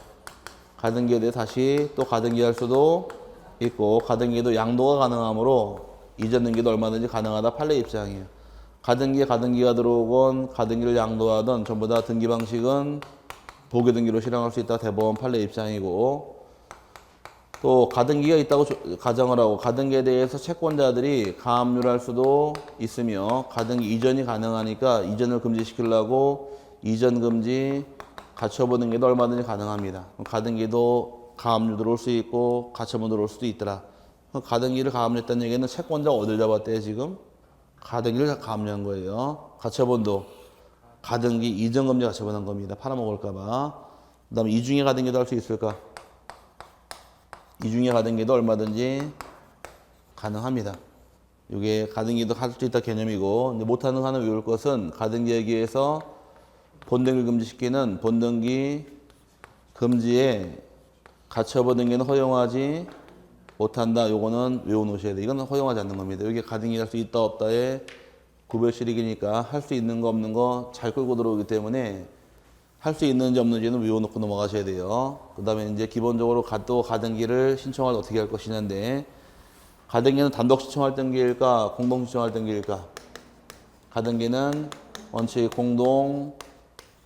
가등기에 대해 다시 또 가등기 할 수도 있고, 가등기에도 양도가 가능하므로 이전 등기도 얼마든지 가능하다 판례 입장이에요. 가등기에 가등기가 들어오건 가등기를 양도하던 전부 다 등기 방식은 보기등기로 실행할 수 있다. 대법원 판례 입장이고 또 가등기가 있다고 가정을 하고 가등기에 대해서 채권자들이 가압류를 할 수도 있으며 가등기 이전이 가능하니까 이전을 금지시키려고 이전 금지 가처분 등기도 얼마든지 가능합니다. 가등기도 가압류 들어올 수 있고 가처분 들어올 수도 있더라. 가등기를 가압류했다는 얘기는 채권자가 어딜 잡았대요 지금? 가등기를 가압류한 거예요. 가처분도 가등기 이전 금지 가처분한 겁니다. 팔아먹을까 봐. 그 다음에 이중에 가등기도 할 수 있을까? 이중에 가등기도 얼마든지 가능합니다. 이게 가등기도 할 수 있다 개념이고 못하는 한은 외울 것은 가등기에 의해서 본등기를 금지시키는 본등기 금지에 가처분 등기는 허용하지 못한다. 요거는 외워놓으셔야 돼. 이건 허용하지 않는 겁니다. 여기 가등기 할 수 있다 없다에 구별실익이니까 할 수 있는 거 없는 거 잘 끌고 들어오기 때문에 할 수 있는지 없는지는 외워놓고 넘어가셔야 돼요. 그 다음에 이제 기본적으로 또 가등기를 신청할 때 어떻게 할 것이냐인데 가등기는 단독 신청할 등기일까 공동 신청할 등기일까? 가등기는 원칙 공동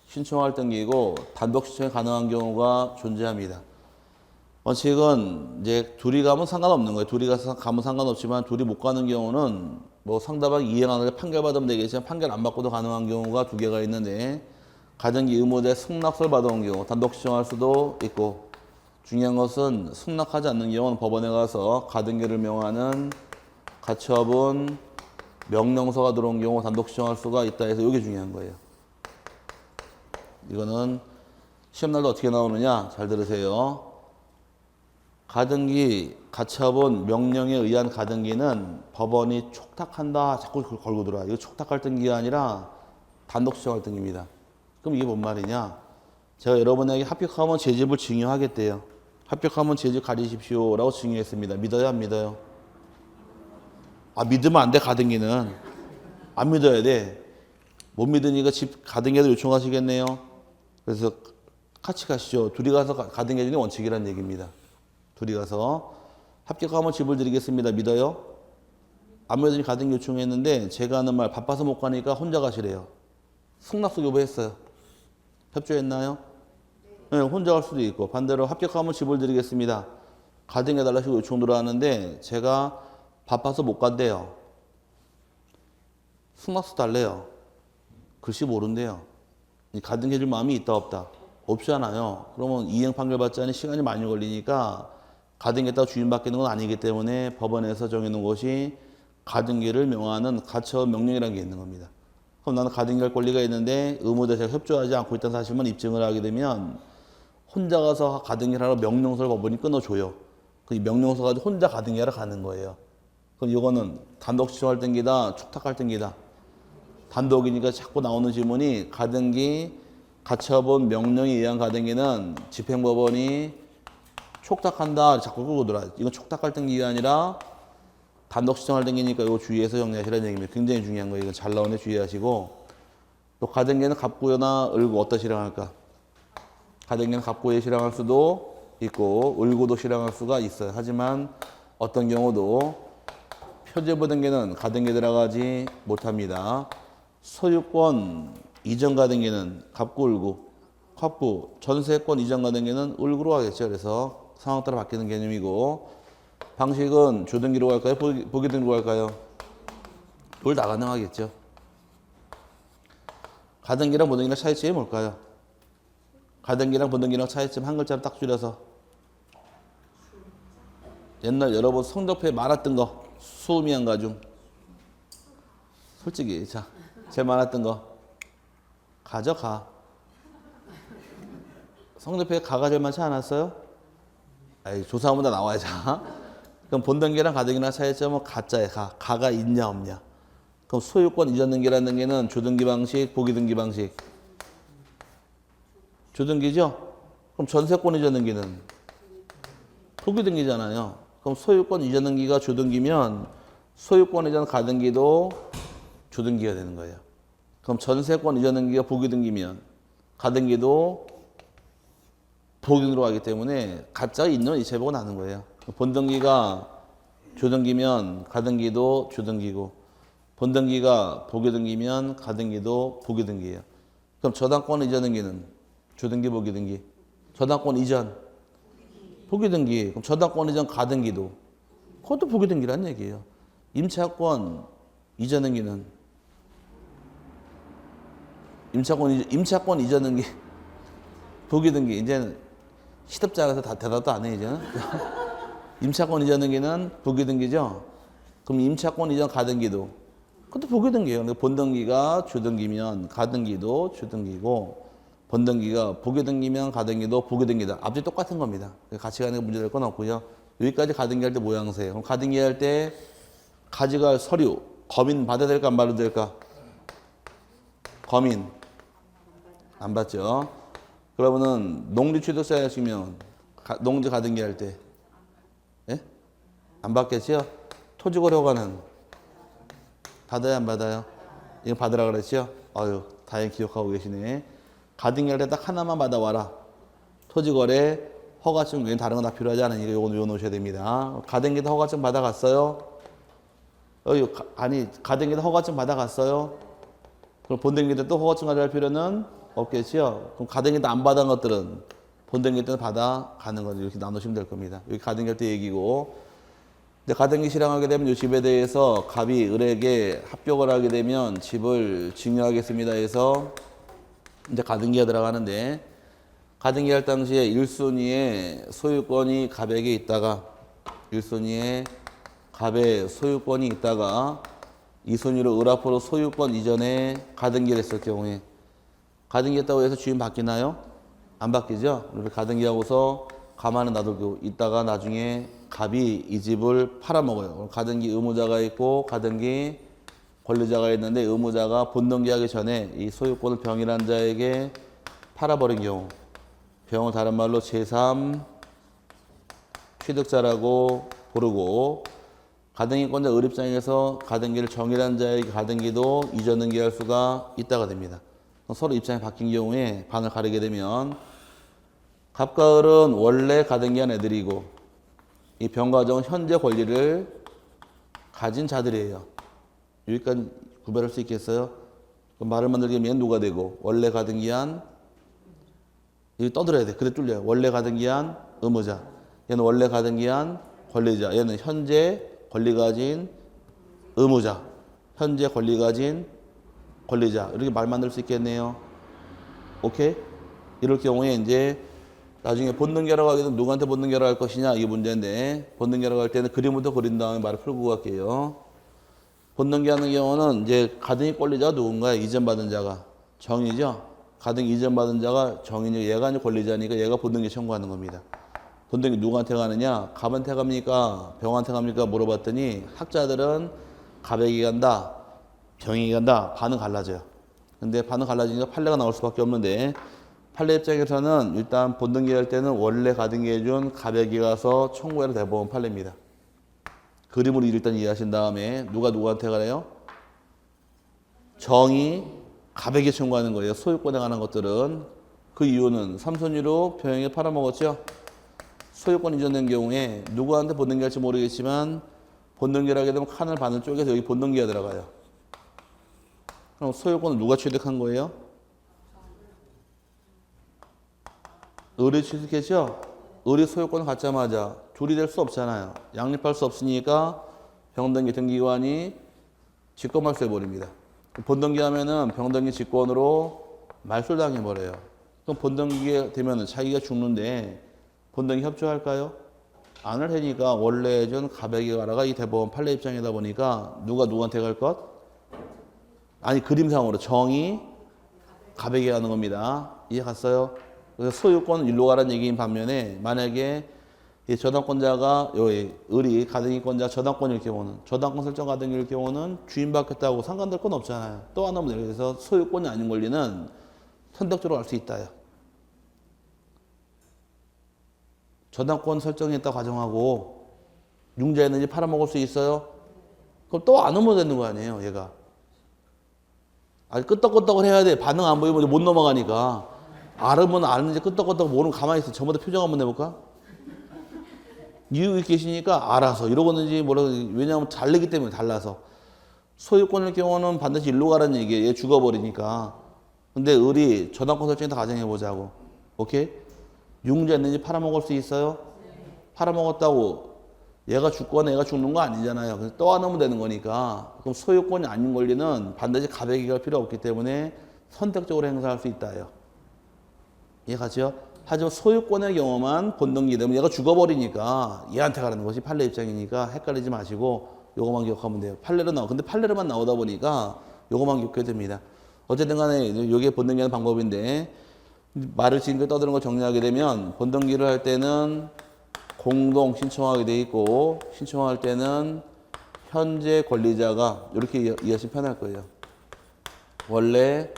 신청할 등기이고 단독 신청이 가능한 경우가 존재합니다. 원칙은 이제 둘이 가면 상관없는 거예요. 둘이 가면 상관없지만 둘이 못 가는 경우는 뭐 상대방이 이행 안 하게 판결받으면 되겠지만 판결 안 받고도 가능한 경우가 두 개가 있는데 가등기 의무대 승낙서를 받아온 경우 단독 신청할 수도 있고 중요한 것은 승낙하지 않는 경우는 법원에 가서 가등기를 명하는 가처분 명령서가 들어온 경우 단독 신청할 수가 있다 해서 이게 중요한 거예요. 이거는 시험날도 어떻게 나오느냐 잘 들으세요. 가등기 가처분 명령에 의한 가등기는 법원이 촉탁한다 자꾸 걸고 들어와. 이거 촉탁할 등기가 아니라 단독 신청할 등기입니다. 그럼 이게 뭔 말이냐? 제가 여러분에게 합격하면 제 집을 증여하겠대요. 합격하면 제 집 가리십시오라고 증여했습니다. 믿어요 안 믿어요? 아 믿으면 안 돼. 가등기는 안 믿어야 돼. 못 믿으니까 집 가등기도 요청하시겠네요. 그래서 같이 가시죠. 둘이 가서 가등기 해주는 게 원칙이라는 얘기입니다. 둘이 가서 합격하면 집을 드리겠습니다. 믿어요? 안 믿으니 가등기 요청했는데 제가 하는 말 바빠서 못 가니까 혼자 가시래요. 승낙서 교부했어요. 협조했나요? 네, 혼자 갈 수도 있고 반대로 합격하면 집을 드리겠습니다. 가등기 해달라고 요청 들어왔는데 제가 바빠서 못 간대요. 승낙서 달래요. 글씨 모른대요. 가등기 해줄 마음이 있다 없다? 없잖아요. 그러면 이행 판결 받지 않으니 시간이 많이 걸리니까 가등기에다가 주인 바뀌는 건 아니기 때문에 법원에서 정해놓은 것이 가등기를 명하는 가처분 명령이라는 게 있는 겁니다. 그럼 나는 가등기할 권리가 있는데 의무대사가 협조하지 않고 있다는 사실만 입증을 하게 되면 혼자 가서 가등기를 하러 명령서를 법원이 끊어줘요. 그 명령서 가지고 혼자 가등기하러 가는 거예요. 그럼 이거는 단독 신청할 등기다, 촉탁할 등기다. 단독이니까 자꾸 나오는 질문이 가등기 가처분 명령에 의한 가등기는 집행법원이 촉탁한다 자꾸 끌고 들어와. 이건 촉탁할 등기가 아니라 단독 신청할 등기니까 이거 주의해서 정리하시라는 얘기입니다. 굉장히 중요한 거예요. 이건 잘 나오는데 주의하시고 또 가등기는 갑구나 을구 어디다 실행할까? 가등기는 갑구에 실행할 수도 있고 을구도 실행할 수가 있어요. 하지만 어떤 경우도 표제부 등기는 가등기에 들어가지 못합니다. 소유권 이전 가등기는 갑구, 을구, 갑구, 전세권 이전 가등기는 을구로 하겠죠. 그래서 상황 따라 바뀌는 개념이고 방식은 주등기로 갈까요? 보기등기로 갈까요? 둘 다 가능하겠죠. 가등기랑 보등기랑 차이점이 뭘까요? 가등기랑 보등기랑 차이점 한 글자로 딱 줄여서 옛날 여러분 성적표에 많았던 거 수음이 한 가중 솔직히 자 제일 많았던 거 가져가. 성적표에 가가 제일 많지 않았어요? 아이, 조사하면 다 나와야죠. 그럼 본등기랑 가등기랑 차이점은 가짜에 가가 있냐 없냐. 그럼 소유권 이전 등기라는 등기는 주등기 방식, 보기등기 방식. 주등기죠? 그럼 전세권 이전 등기는 보기등기잖아요. 그럼 소유권 이전 등기가 주등기면 소유권 이전 가등기도 주등기가 되는 거예요. 그럼 전세권 이전 등기가 보기등기면 가등기도 보기등기로 가기 때문에 가짜가 있는 이체보고 나는 거예요. 본등기가 주등기면 가등기도 주등기고 본등기가 보기등기면 가등기도 보기등기예요. 그럼 저당권 이전 등기는 주등기, 부기등기. 저당권 이전, 부기등기. 그럼 저당권 이전 가등기도. 그것도 부기등기란 얘기예요. 임차권 이전 등기는 임차권 이전 등기, 부기등기. 이제는 시덥지 않아서 다 대답도 안 해, 이제는. 임차권 이전 등기는 부기등기죠. 그럼 임차권 이전 가등기도. 그것도 부기등기예요. 근데 본등기가 주등기면 가등기도 주등기고, 본등기가 부기등기면 가등기도 부기등기다. 앞뒤 똑같은 겁니다. 같이 가는 게 문제될 건 없고요. 여기까지 가등기 할 때 모양새. 그럼 가등기 할 때 가져갈 서류, 검인 받아야 될까 안 받아도 될까? 검인. 안 받죠. 그러면은 농지취득세 하시면 농지 가등기 할 때, 예? 안 받겠지요? 토지거래허가는 받아요, 안 받아요? 이거 받으라 그랬죠? 아유, 다행히 기억하고 계시네. 가등기 할 때 딱 하나만 받아와라. 토지거래 허가증 외에 다른 건 다 필요하지 않으니까 요건 외워놓으셔야 됩니다. 가등기도 허가증 받아갔어요? 아니, 가등기도 허가증 받아갔어요? 그럼 본등기 또 허가증 가져갈 필요는 없겠지요? 그럼 가등기도 안 받은 것들은 본등기 때는 받아가는 거죠. 이렇게 나누시면 될 겁니다. 여기 가등기 할 때 얘기고. 근데 가등기 실행하게 되면 이 집에 대해서 갑이 을에게 합격을 하게 되면 집을 증여하겠습니다 해서 이제 가등기가 들어가는데, 가등기 할 당시에 1순위에 소유권이 갑에게 있다가 1순위에 갑의 소유권이 있다가 2순위로 을 앞으로 소유권 이전에 가등기를 했을 경우에, 가등기 했다고 해서 주인 바뀌나요? 안 바뀌죠? 그래서 가등기하고서 가만히 놔두고 있다가 나중에 갑이 이 집을 팔아먹어요. 가등기 의무자가 있고 가등기 권리자가 있는데, 의무자가 본등기하기 전에 이 소유권을 병이란 자에게 팔아버린 경우, 병을 다른 말로 제3 취득자라고 부르고, 가등기권자 을 입장에서 가등기를 정이란 자에게 가등기도 이전 등기할 수가 있다가 됩니다. 서로 입장이 바뀐 경우에 반을 가리게 되면, 갑과 을은 원래 가등기한 애들이고 이 병과정은 현재 권리를 가진 자들이에요. 여기까지 구별할 수 있겠어요? 그럼 말을 만들게 되면 누가 되고, 원래 가등기한, 여기 떠들어야 돼. 그래 뚫려요. 원래 가등기한 의무자, 얘는 원래 가등기한 권리자, 얘는 현재 권리 가진 의무자, 현재 권리 가진 권리자. 이렇게 말 만들 수 있겠네요. 오케이? 이럴 경우에 이제 나중에 본등기하러 가게 되면 누구한테 본등기하러 갈 것이냐, 이게 문제인데, 본등기하러 갈 때는 그림부터 그린 다음에 말을 풀고 갈게요. 본등기하는 경우는 이제 가등기 권리자가 누군가요? 이전받은 자가 정이죠. 가등기 이전받은 자가 정이니까 얘가 이제 권리자니까 얘가 본등기 청구하는 겁니다. 본등기 누구한테 가느냐? 갑한테 갑니까? 병한테 갑니까? 물어봤더니 학자들은 갑에게 간다, 병에게 간다. 반은 갈라져요. 근데 반은 갈라지니까 판례가 나올 수밖에 없는데, 판례 입장에서는 일단 본등기 할 때는 원래 가등기 해준 갑에게 가서 청구해라 대법원 판례입니다. 그림으로 일단 이해하신 다음에 누가 누구한테 가래요? 정이 갑에게 청구하는 거예요. 소유권에 관한 것들은. 그 이유는 3순위로 병에게 팔아먹었죠. 소유권 이전된 경우에 누구한테 본등기 할지 모르겠지만 본등기를 하게 되면 칸을 반을 쪼개서 여기 본등기가 들어가요. 그럼 소유권을 누가 취득한 거예요? 을이 취득했죠? 을이 소유권을 갖자마자 둘이 될 수 없잖아요. 양립할 수 없으니까 병등기 등기관이 직권 말소해버립니다. 본등기 하면은 병등기 직권으로 말소당해버려요. 그럼 본등기가 되면은 자기가 죽는데 본등기 협조할까요? 안을 해니까 원래 전 갑에게 가라가 이 대법원 판례 입장이다 보니까 누가 누구한테 갈 것? 아니, 그림상으로 정이 갑에게 가는 겁니다. 이해 갔어요? 그래서 소유권은 일로 가라는 얘기인 반면에, 만약에 이 저당권자가 여기 을이 가등기권자 저당권일 경우는, 저당권 설정 가등기일 경우는 주인 바뀌었다고 상관될 건 없잖아요. 또 하나만 그래서 소유권이 아닌 권리는 선택적으로 할 수 있다요. 저당권 설정했다 가정하고 융자했는지 팔아먹을 수 있어요? 그럼 또 안 오면 되는 거 아니에요, 얘가. 아니, 끄떡끄떡을 해야 돼. 반응 안 보이면 못 넘어가니까. 알으면 아는지 끄떡끄떡 모르면 가만히 있어. 저보다 표정 한번 내볼까? 이유가 계시니까 알아서 이러고는지 뭐라고, 왜냐하면 다르기 때문에 달라서. 소유권일 경우는 반드시 일로 가라는 얘기예요. 얘 죽어버리니까. 근데 을이 저당권 설정했다 가정해보자고. 오케이? 융자 있는지 팔아먹을 수 있어요? 팔아먹었다고 얘가 죽거나 얘가 죽는 거 아니잖아요. 그래서 떠안으면 되는 거니까. 그럼 소유권이 아닌 권리는 반드시 가백이 갈 필요 없기 때문에 선택적으로 행사할 수 있다요. 이해가죠? 하지만 소유권의 경우만 본등기 되면 얘가 죽어버리니까 얘한테 가는 것이 판례 입장이니까 헷갈리지 마시고 요거만 기억하면 돼요. 판례로 나와. 근데 판례로만 나오다 보니까 요거만 기억해야 됩니다. 어쨌든 간에 이게 본등기하는 방법인데 말을 지금까지 떠드는 걸 정리하게 되면 본등기를 할 때는 공동 신청하게 돼 있고 신청할 때는 현재 권리자가 이렇게 이해하시면 편할 거예요. 원래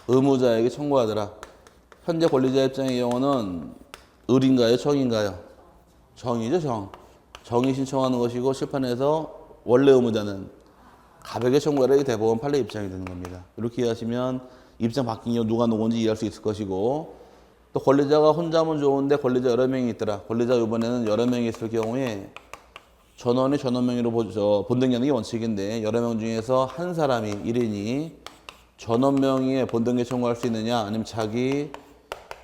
의무자에게 청구하더라. 현재 권리자 입장의 경우는 을인가요? 정인가요? 정이죠, 정. 정이 신청하는 것이고 실판에서 원래 의무자는 가백의 청구하라. 이게 대법원 판례 입장이 되는 겁니다. 이렇게 이해하시면 입장 바뀐 경우 누가 누군지 이해할 수 있을 것이고 또 권리자가 혼자면 좋은데 권리자 여러 명이 있더라. 권리자 이번에는 여러 명이 있을 경우에 전원이 전원 명의로 본등기하는 게 원칙인데 여러 명 중에서 한 사람이 1인이 전원 명의의 본등기 청구할 수 있느냐 아니면 자기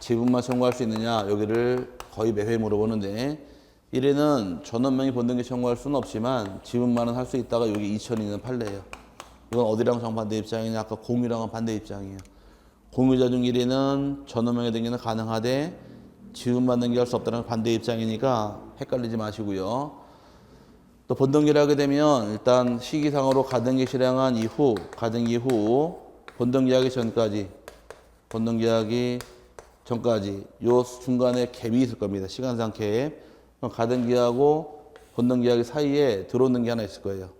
지분만 청구할 수 있느냐 여기를 거의 매회 물어보는데 1인은 전원 명의 본등기 청구할 수는 없지만 지분만은 할 수 있다가 여기 2002년 판례예요. 이건 어디랑 정반대 입장이냐 아까 공유랑은 반대 입장이에요. 공유자 중 1인은 전원 명의 등기는 가능하되 지분만 등기할 수 없다는 반대 입장이니까 헷갈리지 마시고요. 또 본등기를 하게 되면 일단 시기상으로 가등기 실행한 이후 가등기 후 본등기하기 전까지 요 중간에 갭이 있을 겁니다. 시간상 갭. 가등기하고 본등기하기 사이에 들어오는 게 하나 있을 거예요.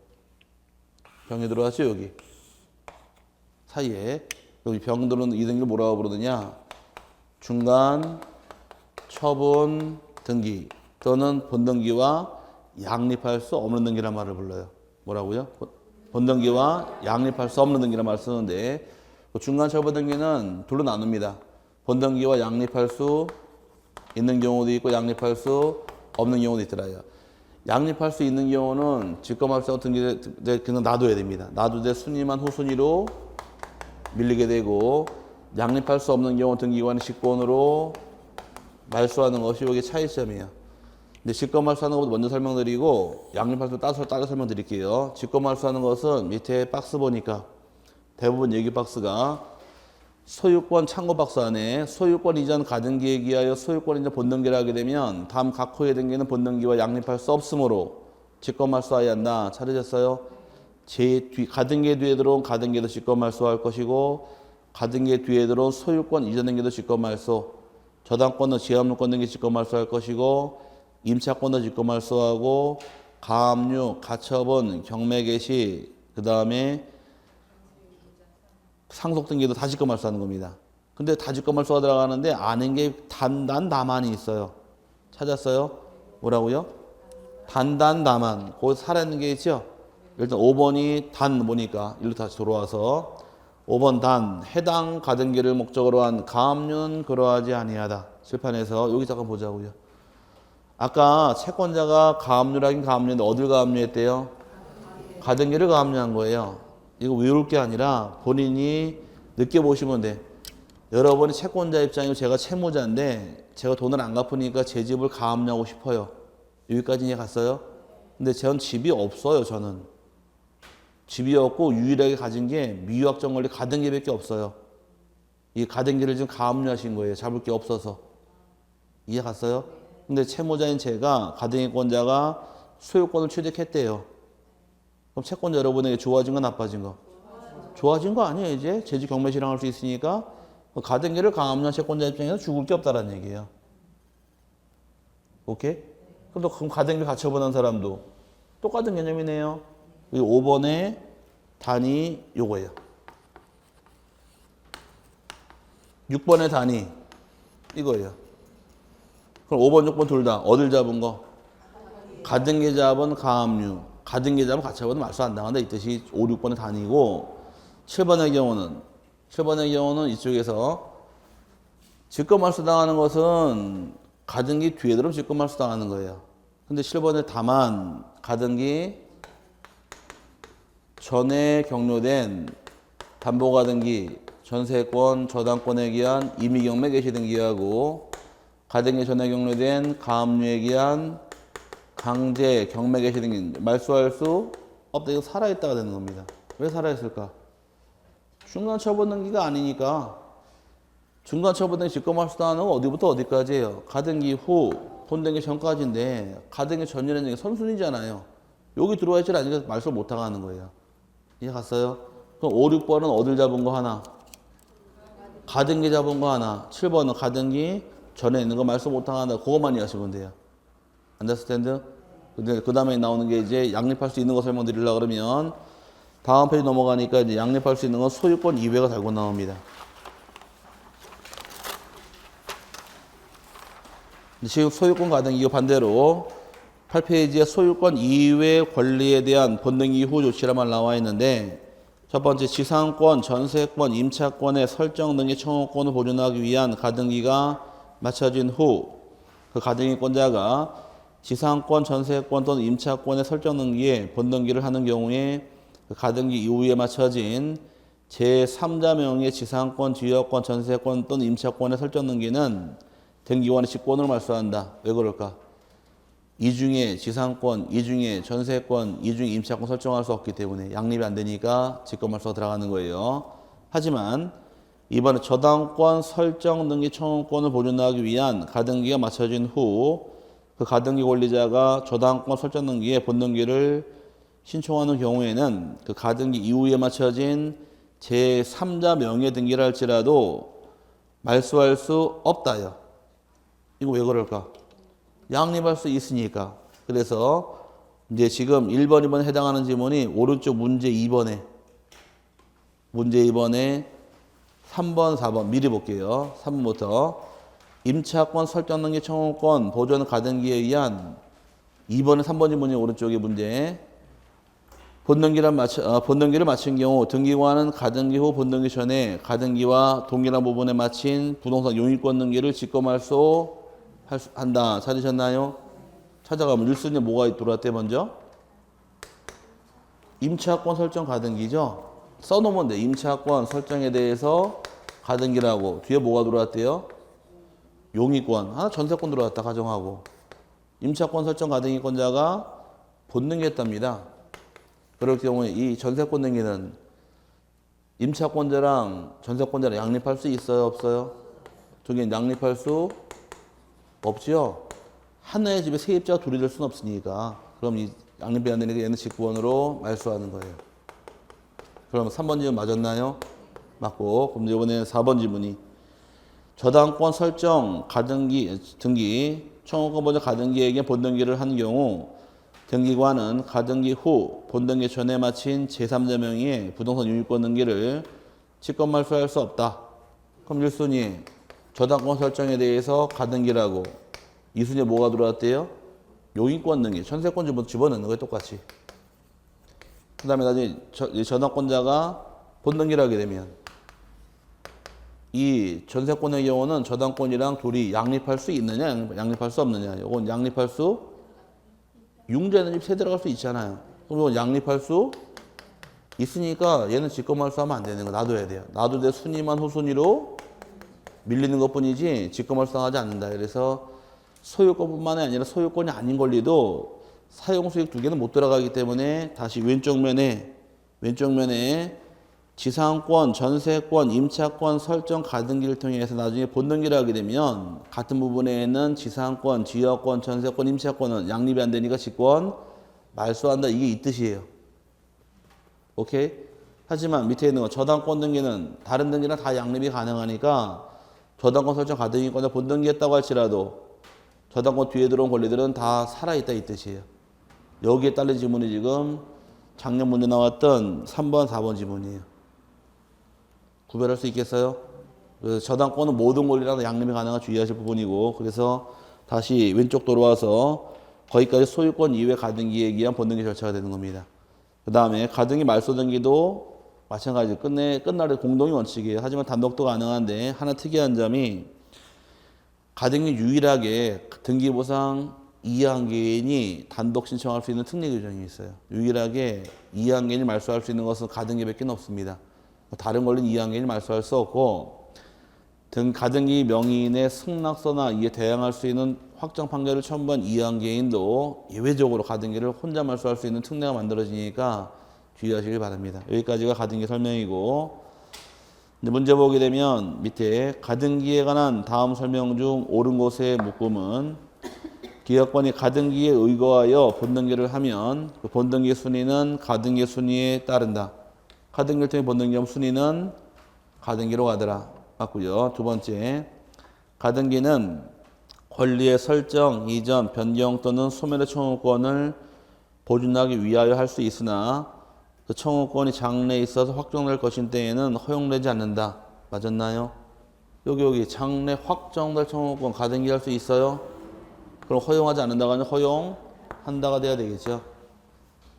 병이 들어왔죠 여기 사이에. 여기 병 들어오는 이 등기를 뭐라고 부르느냐 중간 처분 등기 또는 본등기와 양립할 수 없는 등기란 말을 불러요. 뭐라고요? 본등기와 양립할 수 없는 등기란 말을 쓰는데 중간 처분 등기는 둘로 나눕니다. 본등기와 양립할 수 있는 경우도 있고 양립할 수 없는 경우도 있더라요. 양립할 수 있는 경우는 직권말소하고 등기를 그냥 놔둬야 됩니다. 놔두되 순위만 후순위로 밀리게 되고 양립할 수 없는 경우 등기관의 직권으로 말소하는 것이 여기 차이점이에요. 근데 직권말소하는 것부터 먼저 설명드리고 양립할 수 따로 설명드릴게요. 직권말소하는 것은 밑에 박스 보니까 대부분 얘기 박스가 소유권 참고 박스 안에 소유권 이전 가등기에 기하여 소유권 이전 본등기를 하게 되면 다음 각 호의 등기는 본등기와 양립할 수 없으므로 직권말소하여야 한다. 찾으셨어요? 가등기 뒤에 들어온 가등기도 직권말소할 것이고 가등기 뒤에 들어온 소유권 이전 등기도 직권말소 저당권은 지하업무권 등기 직권말소할 것이고 임차권도 직권말소하고 가압류, 가처분, 경매개시 그 다음에 상속 등기도 다 직권말소하는 겁니다. 근데 다 직권말소가 들어가는데 아는 게 다만이 있어요. 찾았어요? 뭐라고요? 다만. 거기 살아있는 게 있죠? 일단 5번이 단 보니까 일로 다시 돌아와서 5번 단 해당 가등기를 목적으로 한 가압류는 그러하지 아니하다. 실판에서 여기 잠깐 보자고요. 아까 채권자가 가압류라긴 가압류인데 어딜 가압류했대요? 가등기를 가압류한 거예요. 이거 외울 게 아니라 본인이 느껴보시면 돼. 여러분이 채권자 입장이고 제가 채무자인데 제가 돈을 안 갚으니까 제 집을 가압류하고 싶어요. 여기까지 이해 갔어요? 근데 전 집이 없어요. 저는 집이 없고 유일하게 가진 게 미유학정 권리 가등기밖에 없어요. 이 가등기를 지금 가압류하신 거예요. 잡을 게 없어서. 이해 갔어요? 근데 채무자인 제가 가등기권자가 소유권을 취득했대요. 그럼 채권자 여러분에게 좋아진 거 나빠진 거? 좋아진 거 아니에요. 이제 재직 경매 실행할 수 있으니까 가등기를 가압류한 채권자 입장에서 죽을 게 없다는 얘기예요. 오케이? 그럼 가등기 가처분한 사람도 똑같은 개념이네요. 5번의 단위 요거예요. 6번의 단위 이거예요. 그럼 5번, 6번 둘 다 어딜 잡은 거? 가등기 잡은 가압류. 가등기 잡은 가처분은 말소 안 당한다. 이 뜻이 5, 6번의 단위고 7번의 경우는 이쪽에서 직권말소 당하는 것은 가등기 뒤에 들어오면 직권말소 당하는 거예요. 근데 7번에 다만 가등기 전에 격려된 담보가등기 전세권, 저당권에 기한 임의경매 개시등기하고 가등기 전에 경로된 가압류에 기한 강제 경매 개시등기 말소할 수 없다. 이거 살아있다가 되는 겁니다. 왜 살아있을까? 중간 처분 등기가 아니니까. 중간 처분 등기 직권말 수당하는 건 어디부터 어디까지예요? 가등기 후, 본등기 전까지인데 가등기 전이라는 얘기 선순위잖아요. 여기 들어와 있지 않으니까 말소를 못하게 하는 거예요. 이해 갔어요? 그럼 5, 6번은 어딜 잡은 거 하나? 가등기 잡은 거 하나. 7번은 가등기 전에 있는 거 말소 못하게 한다. 그것만 이해하시면 돼요. 안더스탠드? 근데 그 다음에 나오는 게 이제 양립할 수 있는 거 설명드리려고 그러면 다음 페이지 넘어가니까 이제 양립할 수 있는 건 소유권 이외가 달고 나옵니다. 지금 소유권 가등기 이거 반대로 8페이지에 소유권 이외 권리에 대한 본등기 후 조치란 말 나와 있는데 첫 번째 지상권, 전세권, 임차권의 설정 등의 청구권을 보존하기 위한 가등기가 마쳐진 후 그 가등기권자가 지상권, 전세권 또는 임차권의 설정 등기에 본등기를 하는 경우에 그 가등기 이후에 마쳐진 제3자 명의 지상권, 지역권, 전세권 또는 임차권의 설정 등기는 등기관의 직권으로 말소한다. 왜 그럴까? 이 중에 지상권, 이 중에 전세권, 이 중에 임차권 설정할 수 없기 때문에 양립이 안 되니까 직권 말소가 들어가는 거예요. 하지만 이번에 저당권 설정 등기 청구권을 보존하기 위한 가등기가 마쳐진 후 그 가등기 권리자가 저당권 설정 등기에 본등기를 신청하는 경우에는 그 가등기 이후에 마쳐진 제3자 명의 등기를 할지라도 말소할 수 없다요. 이거 왜 그럴까? 양립할 수 있으니까. 그래서 이제 지금 1번, 2번에 해당하는 지문이 오른쪽 문제 2번에 3번, 4번 미리 볼게요. 3번부터 임차권 설정 등기 청구권 보존 가등기에 의한 2번에 3번 지문이 오른쪽에 문제. 본등기를 마친 경우 등기관은 가등기 후 본등기 전에 가등기와 동일한 부분에 마친 부동산 용익권 등기를 직권말소 한다. 찾으셨나요? 찾아가면 1순위에 뭐가 들어왔대 먼저? 임차권 설정 가등기죠? 써놓으면 돼. 임차권 설정에 대해서 가등기라고. 뒤에 뭐가 들어왔대요? 용익권. 하나 전세권 들어왔다 가정하고. 임차권 설정 가등기권자가 본등기했답니다. 그럴 경우에 이 전세권 등기는 임차권자랑 전세권자랑 양립할 수 있어요? 없어요? 두 개는 양립할 수 없죠? 하나의 집에 세입자가 둘이 될 수는 없으니까. 그럼 이 양립이 안 되니까 얘는 직권으로 말소하는 거예요. 그럼 3번 지문 맞았나요? 맞고. 그럼 이번에 4번 지문이 저당권 설정 가등기 등기 청구권 보존 가등기에게 본등기를 한 경우 등기관은 가등기 후 본등기 전에 마친 제3자 명의의 부동산 유익권 등기를 직권 말소할 수 없다. 그럼 1순위 저당권 설정에 대해서 가등기라고. 2순위에 뭐가 들어왔대요? 용익권 등기. 전세권 집어넣는 거예요. 똑같이. 그 다음에 나중에 저당권자가 본등기를 하게 되면 이 전세권의 경우는 저당권이랑 둘이 양립할 수 있느냐 양립할 수 없느냐. 이건 양립할 수 융자는 집 세 들어갈 수 있잖아요. 그럼 이건 양립할 수 있으니까 얘는 직권말소하면 안 되는 거 놔둬야 돼요. 놔두되 순위만 후순위로 밀리는 것뿐이지 직권말소하지 않는다. 그래서 소유권뿐만이 아니라 소유권이 아닌 권리도 사용수익 두 개는 못 들어가기 때문에 다시 왼쪽 면에 지상권, 전세권, 임차권 설정 가등기를 통해서 나중에 본등기를 하게 되면 같은 부분에는 지상권, 지역권, 전세권, 임차권은 양립이 안 되니까 직권 말소한다. 이게 이 뜻이에요. 오케이? 하지만 밑에 있는 거 저당권 등기는 다른 등기랑 다 양립이 가능하니까 저당권 설정 가등기권자 본등기했다고 할지라도 저당권 뒤에 들어온 권리들은 다 살아있다 이 뜻이에요. 여기에 딸린 지문이 지금 작년 문제 나왔던 3번, 4번 지문이에요. 구별할 수 있겠어요? 그래서 저당권은 모든 권리랑 양립이 가능한 주의하실 부분이고 그래서 다시 왼쪽 돌아와서 거기까지 소유권 이외 가등기에 의한 본등기 절차가 되는 겁니다. 그 다음에 가등기 말소 등기도 마찬가지 끝날에 공동의 원칙이에요. 하지만 단독도 가능한데 하나 특이한 점이 가등기 유일하게 등기보상 이해한개인이 단독 신청할 수 있는 특례 규정이 있어요. 유일하게 이해한개인이 말소할 수 있는 것은 가등기밖에 없습니다. 다른 권리는 이해관계인이 말소할 수 없고 가등기 명의인의 승낙서나 이에 대항할 수 있는 확정 판결을 첨부한 이해관계인도 예외적으로 가등기를 혼자 말소할 수 있는 특례가 만들어지니까 주의하시길 바랍니다. 여기까지가 가등기 설명이고 이제 문제 보게 되면 밑에 가등기에 관한 다음 설명 중 옳은 곳의 묶음은 기업권이 가등기에 의거하여 본등기를 하면 그 본등기 순위는 가등기 순위에 따른다. 가등기를 통해 본등기하면 순위는 가등기로 가더라. 맞고요. 두 번째, 가등기는 권리의 설정, 이전, 변경 또는 소멸의 청구권을 보존하기 위하여 할 수 있으나 그 청구권이 장래에 있어서 확정될 것인 때에는 허용되지 않는다. 맞았나요? 여기 장래 확정될 청구권 가등기 할 수 있어요? 그럼 허용하지 않는다가 아니라 허용한다가 돼야 되겠죠.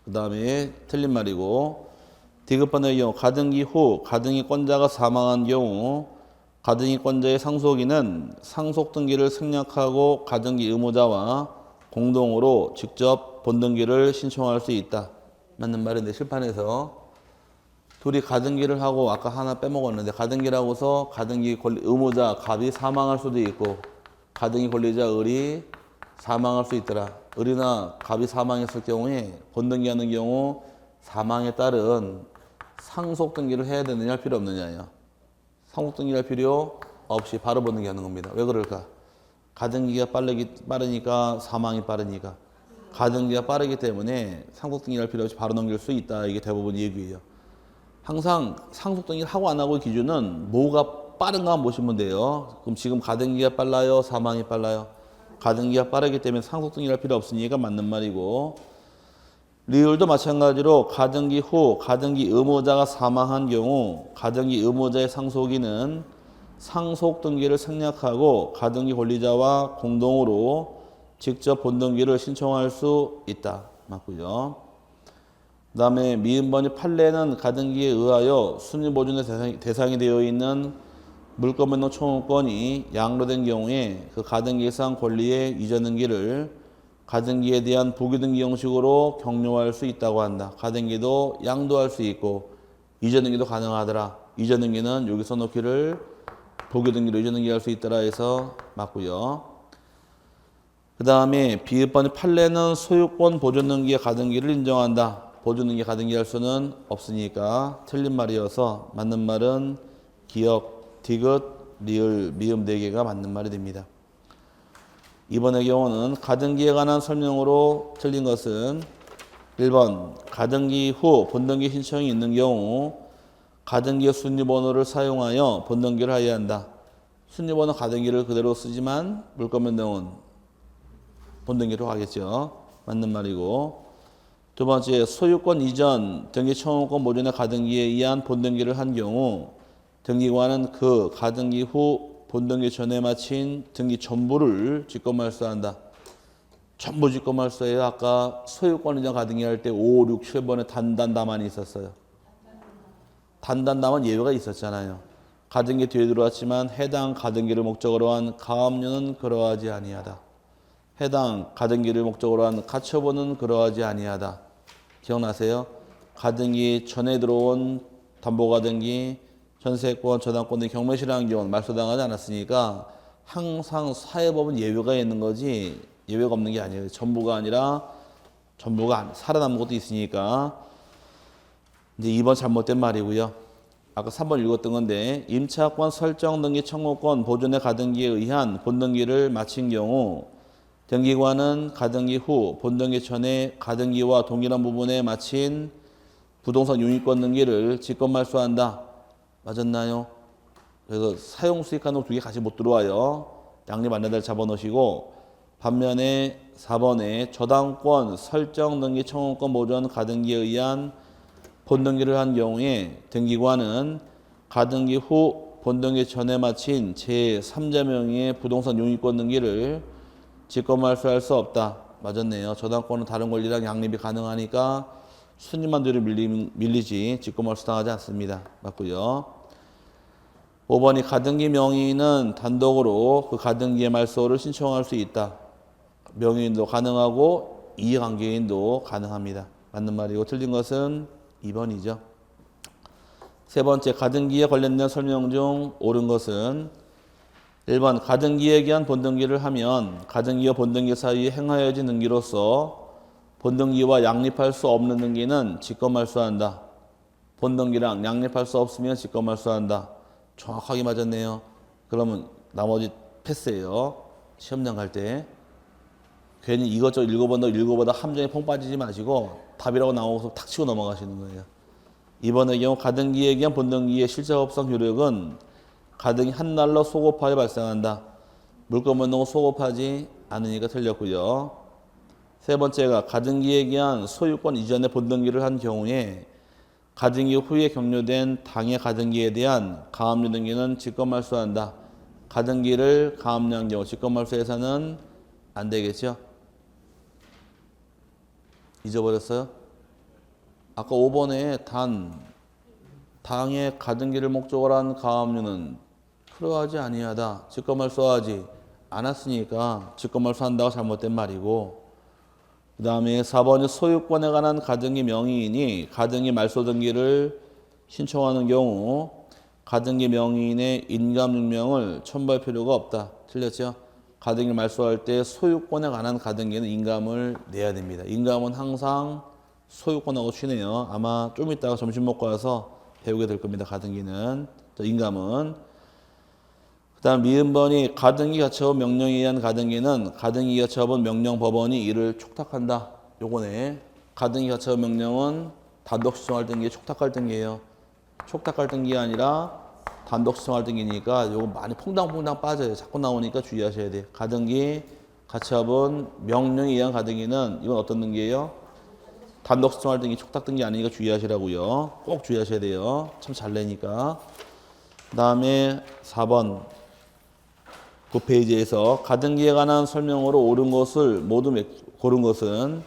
그 다음에 틀린 말이고 디귿번의 경우 가등기 후 가등기권자가 사망한 경우 가등기권자의 상속인은 상속등기를 생략하고 가등기 의무자와 공동으로 직접 본등기를 신청할 수 있다. 맞는 말인데 실판에서 둘이 가등기를 하고 아까 하나 빼먹었는데 가등기를 하고서 가등기 권리 의무자 갑이 사망할 수도 있고 가등기 권리자 을이 사망할 수 있더라. 을이나 갑이 사망했을 경우에 본등기하는 경우 사망에 따른 상속등기를 해야 되느냐 할 필요 없느냐요. 상속등기를 할 필요 없이 바로 본등기하는 겁니다. 왜 그럴까? 가등기가 빠르니까 사망이 빠르니까 가등기가 빠르기 때문에 상속등기를 할 필요 없이 바로 넘길 수 있다. 이게 대부분 얘기예요. 항상 상속등기를 하고 안 하고의 기준은 뭐가 빠른가 보시면 돼요. 그럼 지금 가등기가 빨라요? 사망이 빨라요? 가등기가 빠르기 때문에 상속등기를 할 필요 없으니까 맞는 말이고 리을도 마찬가지로 가등기 후 가등기 의무자가 사망한 경우 가등기 의무자의 상속인은 상속등기를 생략하고 가등기 권리자와 공동으로 직접 본등기를 신청할 수 있다. 맞고요. 그 다음에 미음번이 판례는 가등기에 의하여 순위보존의 대상이 되어 있는 물권변동 청구권이 양로된 경우에 그 가등기상 권리의 이전등기를 가등기에 대한 부기등기 형식으로 격려할 수 있다고 한다. 가등기도 양도할 수 있고 이전등기도 가능하더라. 이전등기는 여기 써놓기를 부기등기로 이전등기 할 수 있더라 해서 맞고요. 그 다음에 비읍번의 판례는 소유권 보존등기의 가등기를 인정한다. 보존등기 가등기 할 수는 없으니까 틀린 말이어서 맞는 말은 기역, 디귿, 리을, 미음 4개가 맞는 말이 됩니다. 이번의 경우는 가등기에 관한 설명으로 틀린 것은 1번 가등기 후 본등기 신청이 있는 경우 가등기의 순위번호를 사용하여 본등기를 하여야 한다. 순위번호 가등기를 그대로 쓰지만 물권변동은 본등기로 가겠죠. 맞는 말이고 두 번째 소유권 이전 등기 청구권 모전의 가등기에 의한 본등기를 한 경우 등기관은 그 가등기 후 본등기 전에 마친 등기 전부를 직권말소한다. 전부 직권말소예요. 아까 소유권 이전 가등기 할 때 5, 6, 7번에 단단다만이 있었어요. 단단다만 예외가 있었잖아요. 가등기 뒤에 들어왔지만 해당 가등기를 목적으로 한 가압류는 그러하지 아니하다. 해당 가등기를 목적으로 한 가처분은 그러하지 아니하다. 기억나세요? 가등기 전에 들어온 담보가등기 전세권, 저당권 등 경매실행한 경우는 말소당하지 않았으니까 항상 사회법은 예외가 있는 거지 예외가 없는 게 아니에요. 전부가 아니라 전부가 살아남은 것도 있으니까 이제 2번 잘못된 말이고요. 아까 3번 읽었던 건데 임차권 설정 등기 청구권 보존의 가등기에 의한 본등기를 마친 경우 등기관은 가등기 후 본등기 전에 가등기와 동일한 부분에 마친 부동산 용익권 등기를 직권말소한다. 맞았나요? 그래서 사용수익하는 두 개 같이 못 들어와요. 양립 안내달 잡아놓으시고 반면에 4번에 저당권 설정 등기 청구권 보존 가등기에 의한 본등기를 한 경우에 등기관은 가등기 후 본등기 전에 마친 제3자 명의의 부동산 용익권 등기를 직권말소할 수 없다. 맞았네요. 저당권은 다른 권리랑 양립이 가능하니까 순위만 뒤로 밀리지 직권말소 당하지 않습니다. 맞고요. 5번이 가등기 명의인은 단독으로 그 가등기의 말소를 신청할 수 있다. 명의인도 가능하고 이해관계인도 가능합니다. 맞는 말이고 틀린 것은 2번이죠. 세 번째, 가등기에 관련된 설명 중 옳은 것은 1번 가등기에 기한 본등기를 하면 가등기와 본등기 사이에 행하여진 등기로서 본등기와 양립할 수 없는 등기는 직권말소한다. 본등기랑 양립할 수 없으면 직권말소한다. 정확하게 맞았네요. 그러면 나머지 패스예요. 시험장 갈 때 괜히 이것저것 읽어보다 함정에 퐁 빠지지 마시고 답이라고 나오고서 탁 치고 넘어가시는 거예요. 이번의 경우 가등기에 기한 본등기의 실제법상 효력은 가등기 한 날로 소급하여 발생한다. 물권변동은 소급하지 않으니까 틀렸고요. 세 번째가 가등기에 기한 소유권 이전의 본등기를 한 경우에 가등기 후에 격려된 당의 가등기에 대한 가압류 등기는 직권말소한다. 가등기를 가압류한 경우 직권말소해서는 안 되겠죠. 잊어버렸어요? 아까 5번에 당의 가등기를 목적으로 한 가압류는 필요하지 아니하다. 직권말소하지 않았으니까 직권말소한다고 잘못된 말이고, 그 다음에 4번이 소유권에 관한 가등기 명의인이 가등기 말소 등기를 신청하는 경우 가등기 명의인의 인감증명을 첨부할 필요가 없다. 틀렸죠? 가등기 말소할 때 소유권에 관한 가등기는 인감을 내야 됩니다. 인감은 항상 소유권하고 취네요. 아마 좀 이따가 점심 먹고 와서 배우게 될 겁니다. 가등기는. 인감은. 그 다음 미음번이 가등기 가처분 명령에 의한 가등기는 가등기 가처분 명령 법원이 이를 촉탁한다. 요거네. 가등기 가처분 명령은 단독 시청할 등기에 촉탁할 등기예요. 촉탁할 등기가 아니라 단독 시청할 등기니까 요거 많이 퐁당퐁당 빠져요. 자꾸 나오니까 주의하셔야 돼요. 가등기 가처분 명령에 의한 가등기는 이건 어떤 등기예요? 단독 시청할 등기, 촉탁 등기 아니니까 주의하시라고요. 꼭 주의하셔야 돼요. 참 잘 내니까. 그 다음에 4번 9페이지에서 가등기에 관한 설명으로 옳은 것을 모두 고른 것은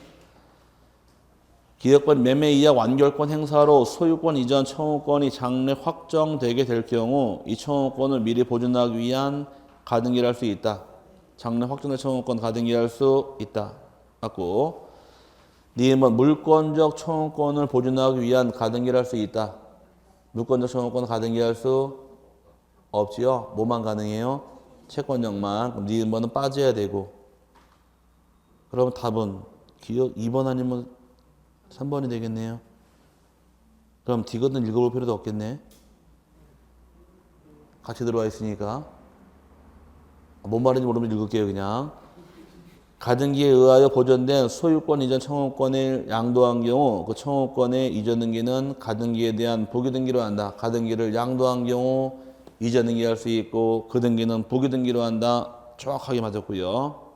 기득권 매매 이하 완결권 행사로 소유권 이전 청구권이 장래 확정되게 될 경우 이 청구권을 미리 보존하기 위한 가등기를 할 수 있다. 장래 확정된 청구권 가등기할 수 있다. 맞고, 니은 물권적 청구권을 보존하기 위한 가등기를 할 수 있다. 물권적 청구권 가등기할 수 없지요. 뭐만 가능해요? 채권적만. 그럼 니은번은 빠져야 되고. 그럼 답은 기억 2번 아니면 3번이 되겠네요. 그럼 디귿은 읽어볼 필요도 없겠네. 같이 들어와 있으니까. 뭔 말인지 모르면 읽을게요. 그냥. 가등기에 의하여 보존된 소유권 이전 청구권을 양도한 경우 그 청구권의 이전 등기는 가등기에 대한 부기 등기로 한다. 가등기를 양도한 경우 이전 등기할 수 있고 그 등기는 부기 등기로 한다. 정확하게 맞았고요.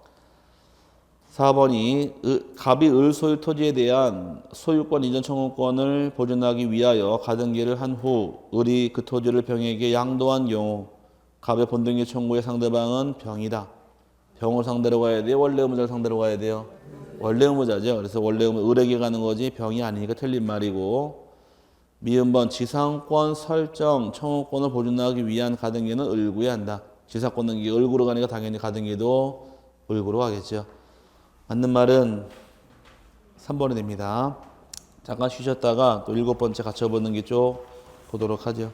4번이 갑이 을 소유 토지에 대한 소유권 이전 청구권을 보존하기 위하여 가등기를 한 후 을이 그 토지를 병에게 양도한 경우 갑의 본등기 청구의 상대방은 병이다. 병을 상대로 가야 돼요? 원래 의무자를 상대로 가야 돼요? 원래 의무자죠. 그래서 원래 을에게 가는 거지 병이 아니니까 틀린 말이고, 미음번 지상권 설정 청구권을 보존하기 위한 가등기는 을구에 한다. 지상권 등기 을구로 가니까 당연히 가등기도 을구로 가겠죠. 맞는 말은 3번이 됩니다. 잠깐 쉬셨다가 또 7번째 갖춰보는 게 쪽 보도록 하죠.